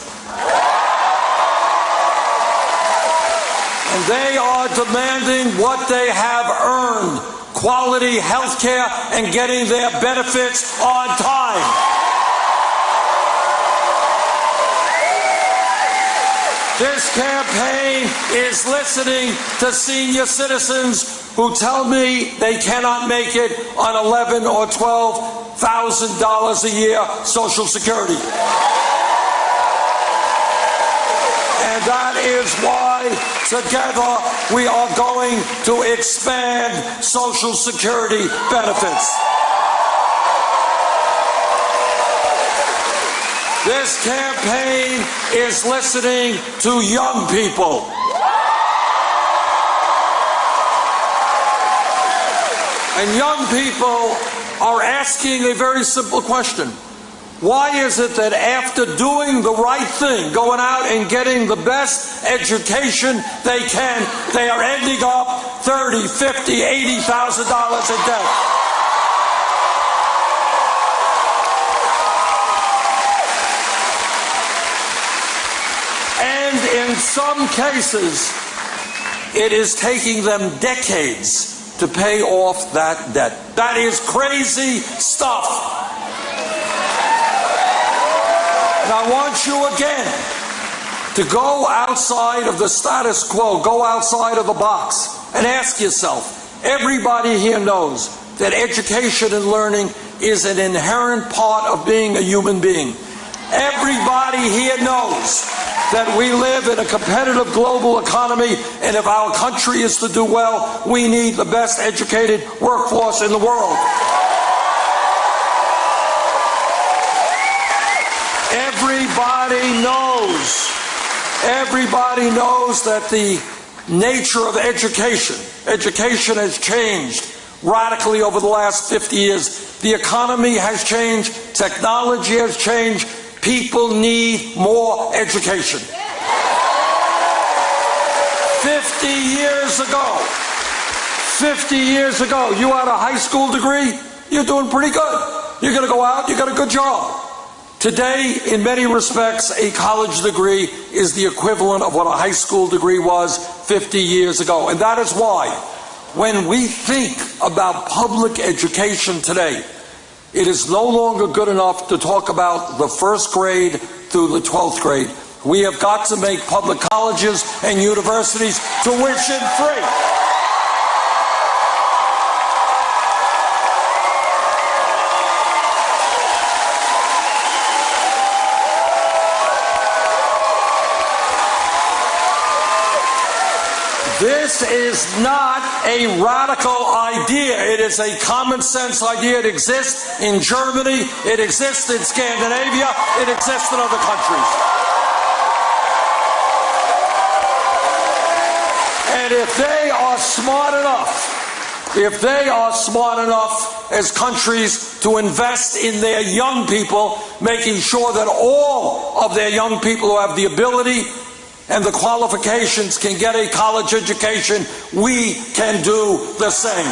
And they are demanding what they have earned, quality health care and getting their benefits on time. This campaign is listening to senior citizens who tell me they cannot make it on $11,000 or $12,000 a year Social Security. And that is why together we are going to expand Social Security benefits. This campaign is listening to young people. And young people are asking a very simple question. Why is it that after doing the right thing, going out and getting the best education they can, they are ending up $30, $50, $80,000 in debt. And in some cases, it is taking them decades to pay off that debt. That is crazy stuff. And I want you again to go outside of the status quo, go outside of the box, and ask yourself, everybody here knows that education and learning is an inherent part of being a human being. Everybody here knows that we live in a competitive global economy, and if our country is to do well, we need the best educated workforce in the world. Everybody knows that the nature of education has changed radically over the last 50 years. The economy has changed, technology has changed, people need more education. 50 years ago, you had a high school degree, you're doing pretty good. You're going to go out, you got a good job. Today, in many respects, a college degree is the equivalent of what a high school degree was 50 years ago. And that is why, when we think about public education today, it is no longer good enough to talk about the first grade through the 12th grade. We have got to make public colleges and universities tuition free. This is not a radical idea. It is a common sense idea. It exists in Germany. It exists in Scandinavia. It exists in other countries. And if they are smart enough as countries to invest in their young people, making sure that all of their young people who have the ability and the qualifications can get a college education, we can do the same.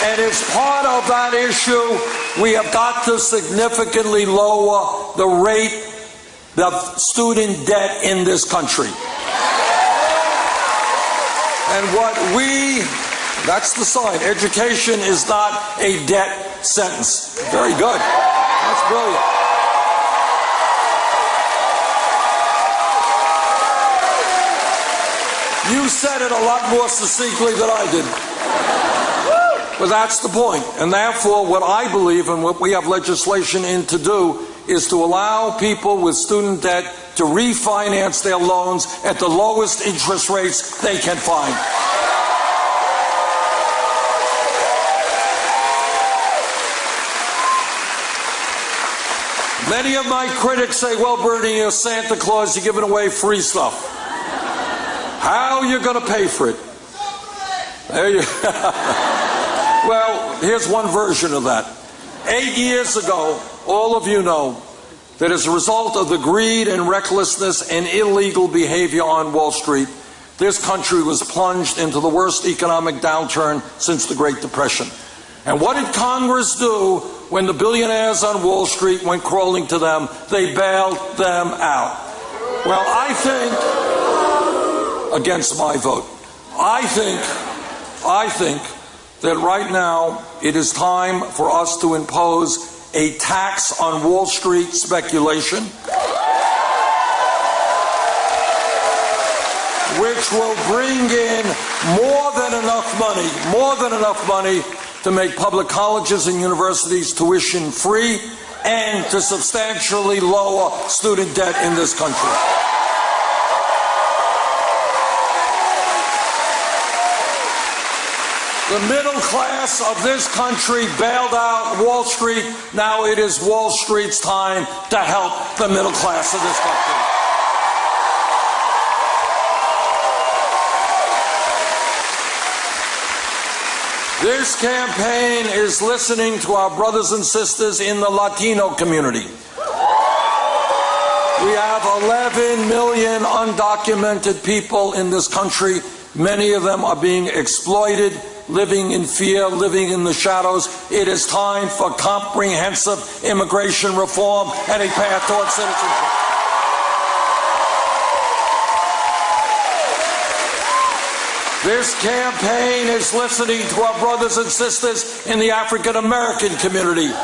And as part of that issue, we have got to significantly lower the rate of student debt in this country. And that's the sign. Education is not a debt sentence. Very good. That's brilliant. You said it a lot more succinctly than I did. But that's the point. And therefore, what I believe and what we have legislation in to do is to allow people with student debt to refinance their loans at the lowest interest rates they can find. Many of my critics say, well, Bernie, you're Santa Claus, you're giving away free stuff. How are you going to pay for it? There you Well, here's one version of that. 8 years ago, all of you know that as a result of the greed and recklessness and illegal behavior on Wall Street, this country was plunged into the worst economic downturn since the Great Depression. And what did Congress do when the billionaires on Wall Street went crawling to them? They bailed them out. Well, I think, against my vote, I think that right now it is time for us to impose a tax on Wall Street speculation, which will bring in more than enough money to make public colleges and universities tuition free and to substantially lower student debt in this country. The middle class of this country bailed out Wall Street. Now it is Wall Street's time to help the middle class of this country. This campaign is listening to our brothers and sisters in the Latino community. We have 11 million undocumented people in this country. Many of them are being exploited, living in fear, living in the shadows. It is time for comprehensive immigration reform and a path towards citizenship. This campaign is listening to our brothers and sisters in the African American community. And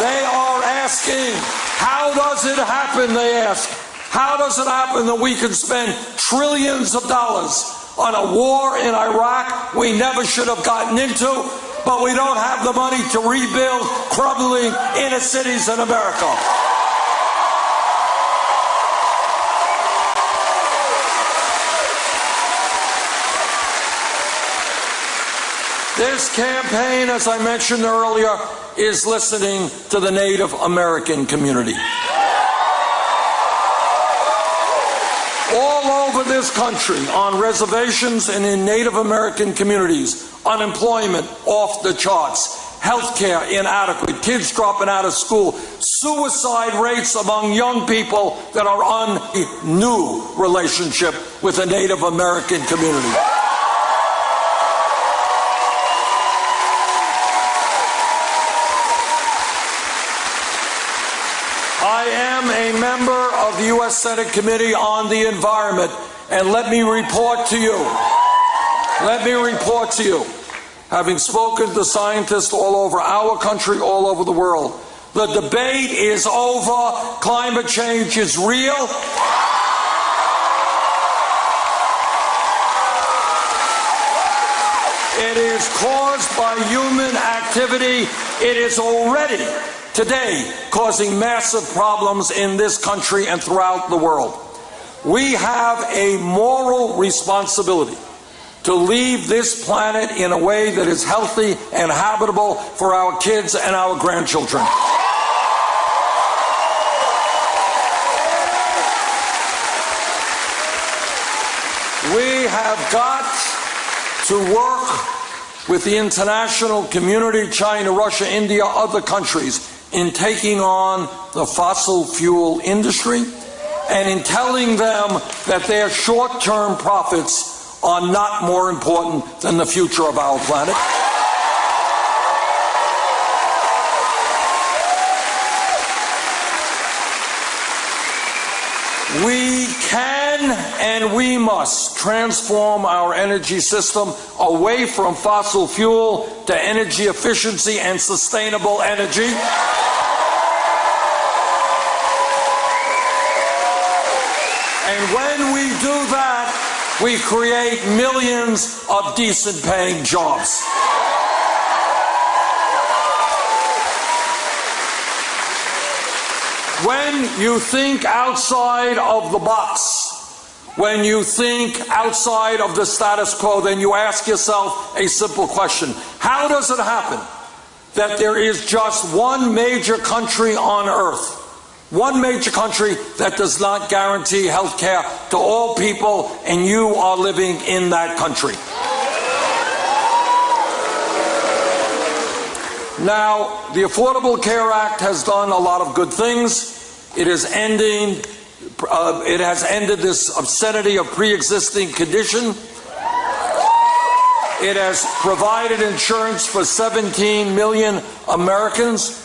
they are asking, how does it happen, they ask. How does it happen that we can spend trillions of dollars on a war in Iraq we never should have gotten into, but we don't have the money to rebuild crumbling inner cities in America? This campaign, as I mentioned earlier, is listening to the Native American community. All over this country, on reservations and in Native American communities, unemployment off the charts, health care inadequate, kids dropping out of school, suicide rates among young people that are on a new relationship with the Native American community. I am a member of the U.S. Senate Committee on the Environment, and let me report to you, having spoken to scientists all over our country, all over the world, the debate is over. Climate change is real. It is caused by human activity. It is already today causing massive problems in this country and throughout the world. We have a moral responsibility to leave this planet in a way that is healthy and habitable for our kids and our grandchildren. We have got to work with the international community, China, Russia, India, other countries, in taking on the fossil fuel industry and in telling them that their short-term profits are not more important than the future of our planet. We can and we must transform our energy system away from fossil fuel to energy efficiency and sustainable energy. And when we do that, we create millions of decent paying jobs. When you think outside of the box, when you think outside of the status quo, then you ask yourself a simple question. How does it happen that there is just one major country on earth, one major country that does not guarantee health care to all people, and you are living in that country? Now, the Affordable Care Act has done a lot of good things. It has ended this obscenity of pre-existing condition. It has provided insurance for 17 million Americans.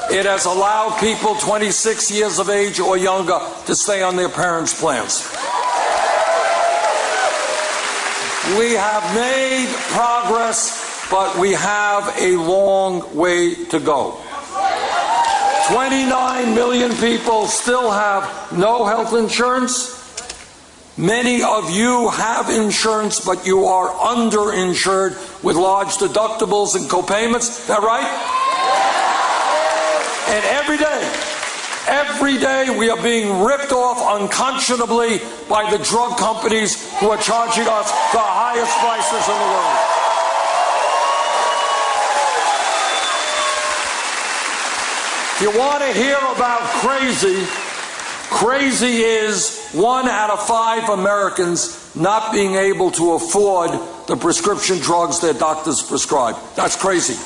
It has allowed people 26 years of age or younger to stay on their parents' plans. We have made progress, but we have a long way to go. 29 million people still have no health insurance. Many of you have insurance, but you are underinsured with large deductibles and copayments. Is that right? And every day we are being ripped off unconscionably by the drug companies who are charging us the highest prices in the world. If you want to hear about crazy, crazy is 1 out of 5 Americans not being able to afford the prescription drugs their doctors prescribe. That's crazy.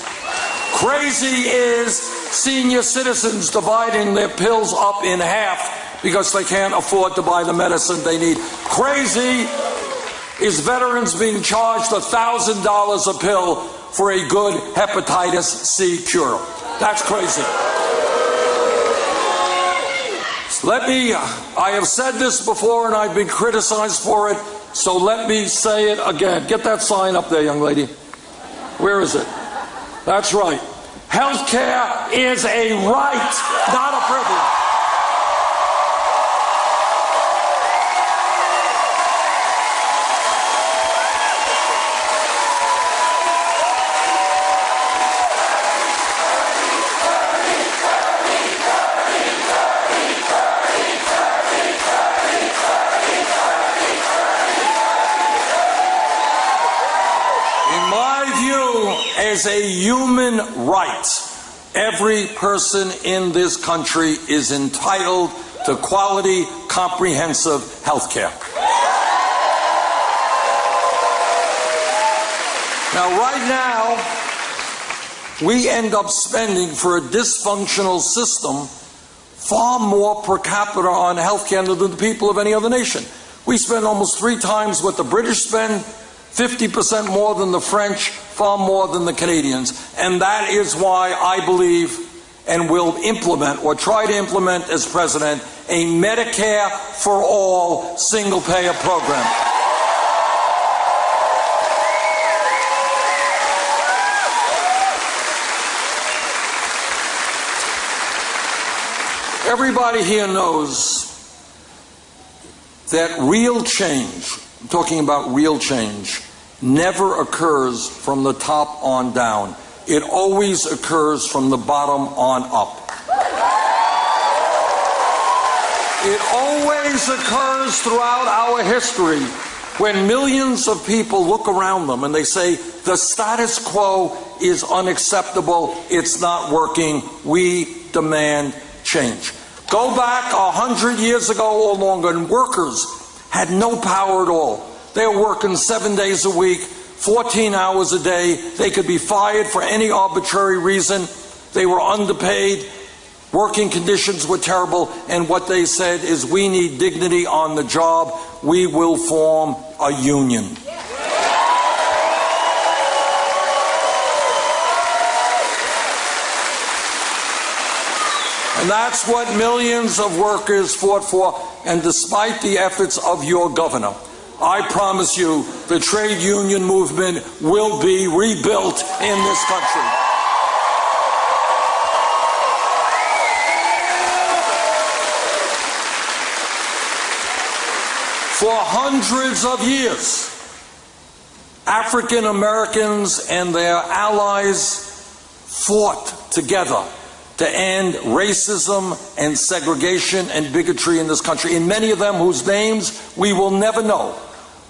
Crazy is senior citizens dividing their pills up in half because they can't afford to buy the medicine they need. Crazy is veterans being charged $1,000 a pill for a good hepatitis C cure. That's crazy. I have said this before and I've been criticized for it, so let me say it again. Get that sign up there, young lady. Where is it? That's right. Health care is a right, not a privilege. As a human right, every person in this country is entitled to quality, comprehensive health care. Now, right now, we end up spending for a dysfunctional system far more per capita on health care than the people of any other nation. We spend almost 3 times what the British spend, 50% more than the French, far more than the Canadians. And that is why I believe and will implement, or try to implement as president, a Medicare for all single-payer program. Everybody here knows that real change, I'm talking about real change, never occurs from the top on down. It always occurs from the bottom on up. It always occurs throughout our history when millions of people look around them and they say, the status quo is unacceptable, it's not working, we demand change. Go back 100 years ago or longer, and workers had no power at all. They were working 7 days a week, 14 hours a day. They could be fired for any arbitrary reason. They were underpaid. Working conditions were terrible. And what they said is, we need dignity on the job. We will form a union. And that's what millions of workers fought for. And despite the efforts of your governor, I promise you the trade union movement will be rebuilt in this country. For hundreds of years, African Americans and their allies fought together to end racism and segregation and bigotry in this country. And many of them, whose names we will never know,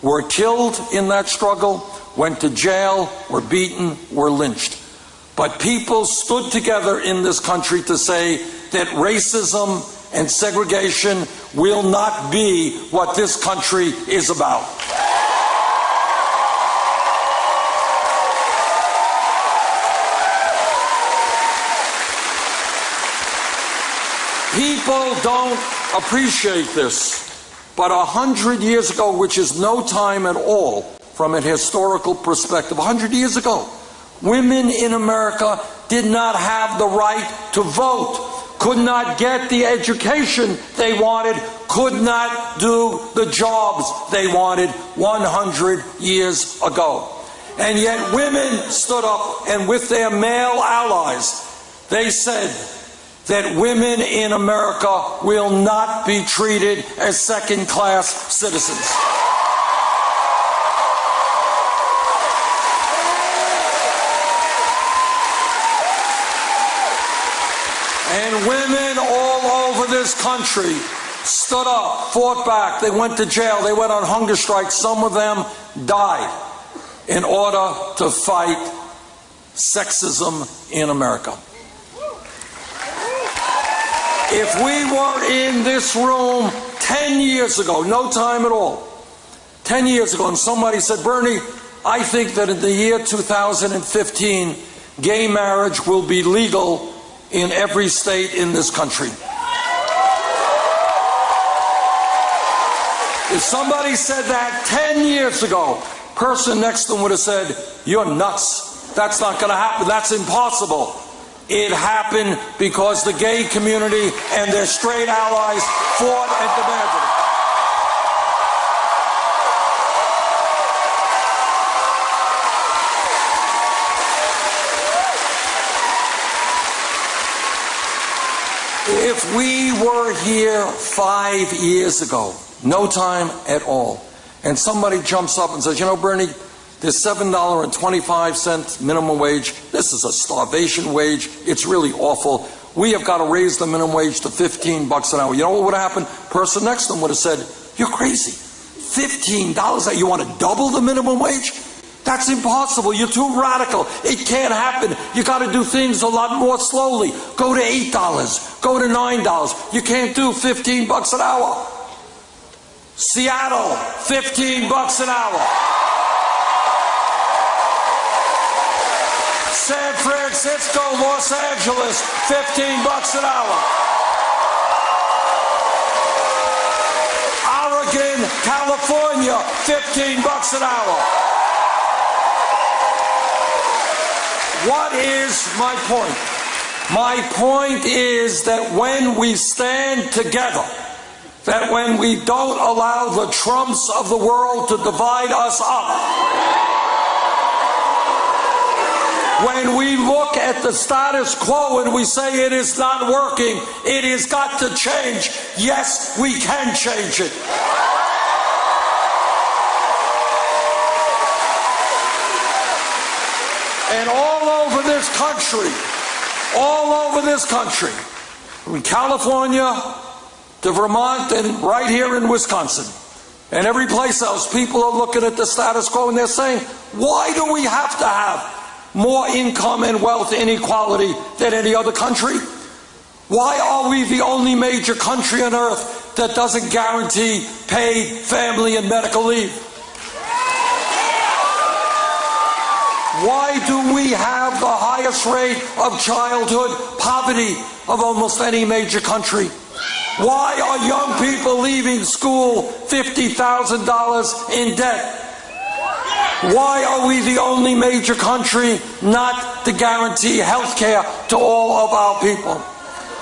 were killed in that struggle, went to jail, were beaten, were lynched. But people stood together in this country to say that racism and segregation will not be what this country is about. People don't appreciate this, but 100 years ago, which is no time at all from a historical perspective, 100 years ago, women in America did not have the right to vote, could not get the education they wanted, could not do the jobs they wanted 100 years ago. And yet women stood up, and with their male allies, they said that women in America will not be treated as second-class citizens. And women all over this country stood up, fought back, they went to jail, they went on hunger strikes, some of them died in order to fight sexism in America. If we were in this room 10 years ago, no time at all, 10 years ago, and somebody said, Bernie, I think that in the year 2015, gay marriage will be legal in every state in this country. If somebody said that 10 years ago, person next to them would have said, "You're nuts. That's not going to happen. That's impossible." It happened because the gay community and their straight allies fought and demanded it. If we were here 5 years ago, no time at all, and somebody jumps up and says, "You know, Bernie, there's $7.25 minimum wage. This is a starvation wage. It's really awful. We have got to raise the minimum wage to $15 an hour." You know what would have happened? Person next to them would have said, "You're crazy. $15? You want to double the minimum wage? That's impossible. You're too radical. It can't happen. You got to do things a lot more slowly. Go to $8. Go to $9. You can't do $15 an hour." Seattle, $15 an hour. San Francisco, Los Angeles, $15 an hour. Oregon, California, $15 an hour. What is my point? My point is that when we stand together, that when we don't allow the Trumps of the world to divide us up, when we look at the status quo and we say it is not working, it has got to change. Yes, we can change it. And all over this country, from California to Vermont and right here in Wisconsin and every place else, people are looking at the status quo and they're saying, why do we have to have more income and wealth inequality than any other country? Why are we the only major country on earth that doesn't guarantee paid family and medical leave? Why do we have the highest rate of childhood poverty of almost any major country? Why are young people leaving school $50,000 in debt? Why are we the only major country not to guarantee health care to all of our people?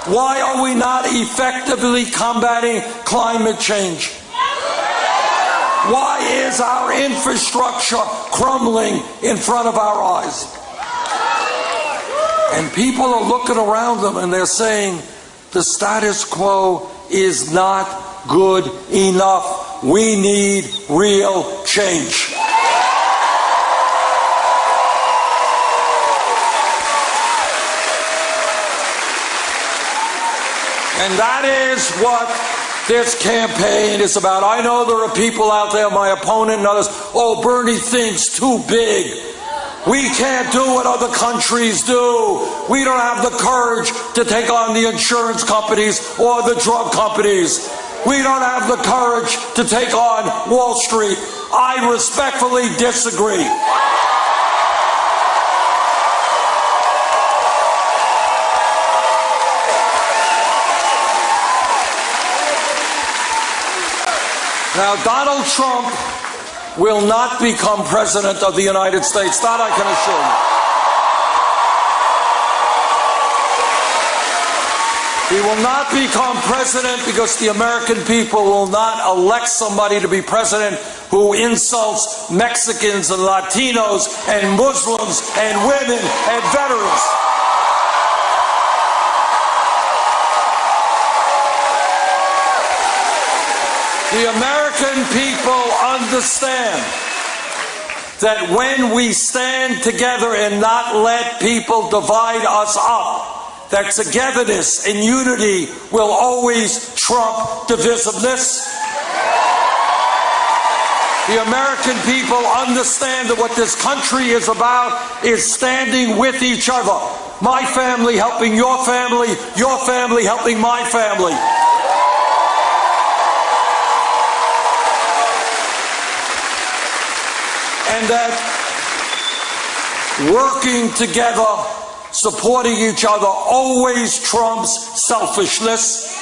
Why are we not effectively combating climate change? Why is our infrastructure crumbling in front of our eyes? And people are looking around them and they're saying, the status quo is not good enough. We need real change. And that is what this campaign is about. I know there are people out there, my opponent and others, oh, Bernie thinks too big. We can't do what other countries do. We don't have the courage to take on the insurance companies or the drug companies. We don't have the courage to take on Wall Street. I respectfully disagree. Now, Donald Trump will not become president of the United States. That I can assure you. He will not become president because the American people will not elect somebody to be president who insults Mexicans and Latinos and Muslims and women and veterans. The American people understand that when we stand together and not let people divide us up, that togetherness and unity will always trump divisiveness. The American people understand that what this country is about is standing with each other. My family helping your family helping my family. working together, supporting each other always trumps selfishness.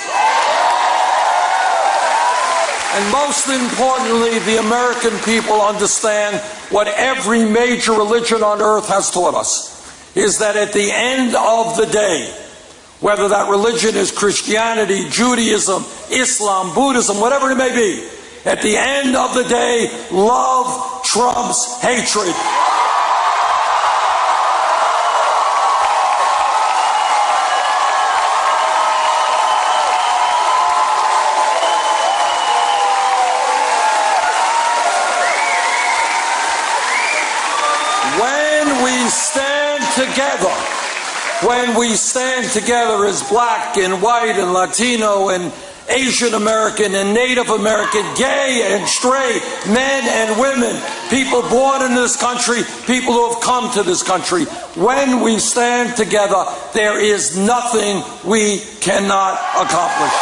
And most importantly, the American people understand what every major religion on earth has taught us, is that at the end of the day, whether that religion is Christianity, Judaism, Islam, Buddhism, whatever it may be, at the end of the day, love trumps hatred. When we stand together as black and white and Latino and Asian American and Native American, gay and straight, men and women, people born in this country, people who have come to this country, when we stand together, there is nothing we cannot accomplish.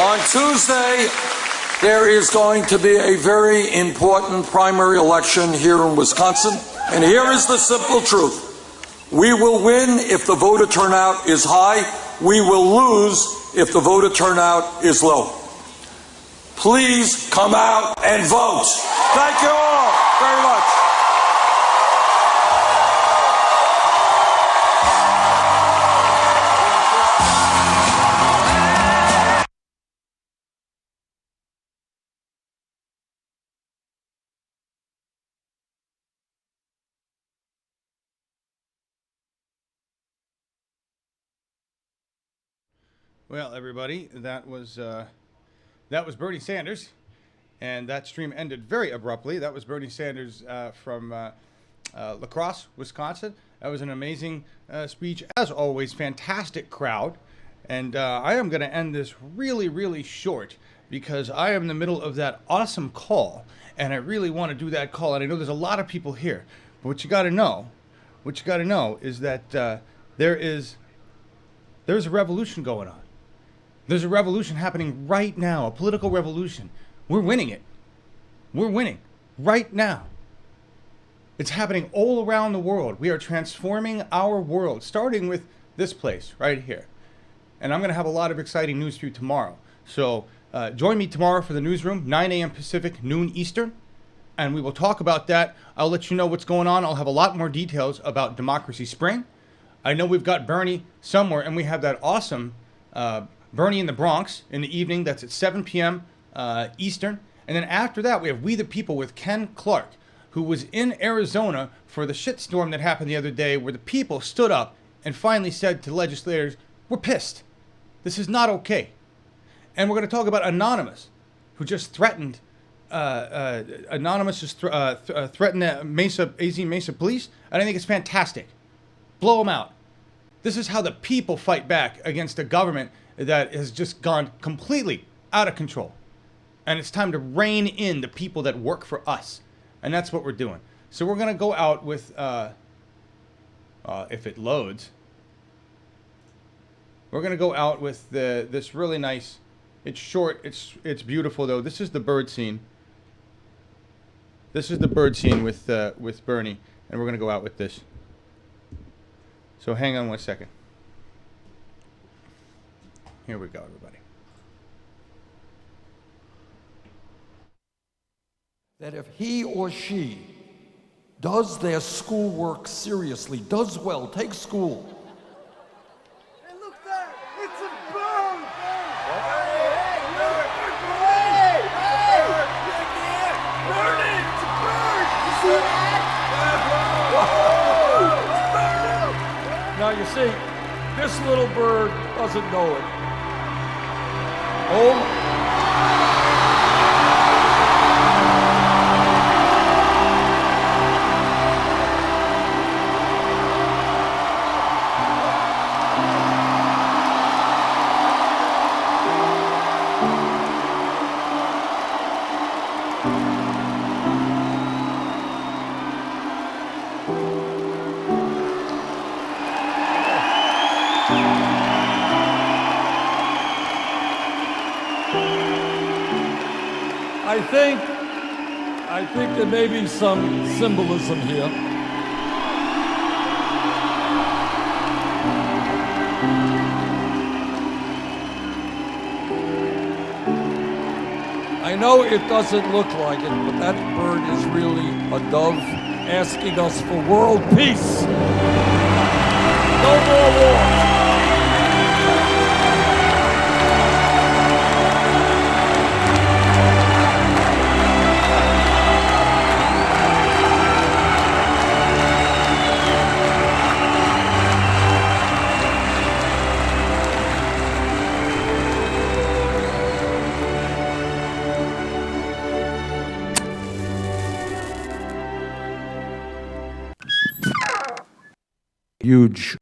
On Tuesday, there is going to be a very important primary election here in Wisconsin, and here is the simple truth. We will win if the voter turnout is high. We will lose if the voter turnout is low. Please come out and vote. Thank you all very much. Well, everybody, that was Bernie Sanders, and that stream ended very abruptly. That was Bernie Sanders from La Crosse, Wisconsin. That was an amazing speech, as always. Fantastic crowd, and I am going to end this really, really short because I am in the middle of that awesome call, and I really want to do that call. And I know there's a lot of people here, but what you got to know is that there's a revolution going on. There's a revolution happening right now, a political revolution. We're winning it. We're winning right now. It's happening all around the world. We are transforming our world, starting with this place right here. And I'm going to have a lot of exciting news for you tomorrow. So join me tomorrow for the newsroom, 9 a.m. Pacific, noon Eastern. And we will talk about that. I'll let you know what's going on. I'll have a lot more details about Democracy Spring. I know we've got Bernie somewhere, and we have that awesome Bernie in the Bronx in the evening. That's at 7 p.m. Eastern. And then after that, we have We the People with Ken Clark, who was in Arizona for the shitstorm that happened the other day, where the people stood up and finally said to legislators, we're pissed. This is not okay. And we're going to talk about Anonymous, who just threatened, threatened the AZ Mesa police. And I think it's fantastic. Blow them out. This is how the people fight back against a government that has just gone completely out of control. And it's time to rein in the people that work for us. And that's what we're doing. So we're going to go out with, if it loads, we're going to go out with this really nice, it's short, it's beautiful though. This is the bird scene. This is the bird scene with Bernie. And we're going to go out with this. So hang on 1 second. Here we go, everybody. That if he or she does their schoolwork seriously, does well, takes school. Hey, look there! It's a bird! Bernie! It's a bird! You see that? Now you see, this little bird doesn't know it. Oh. I think there may be some symbolism here. I know it doesn't look like it, but that bird is really a dove asking us for world peace. No more war. Huge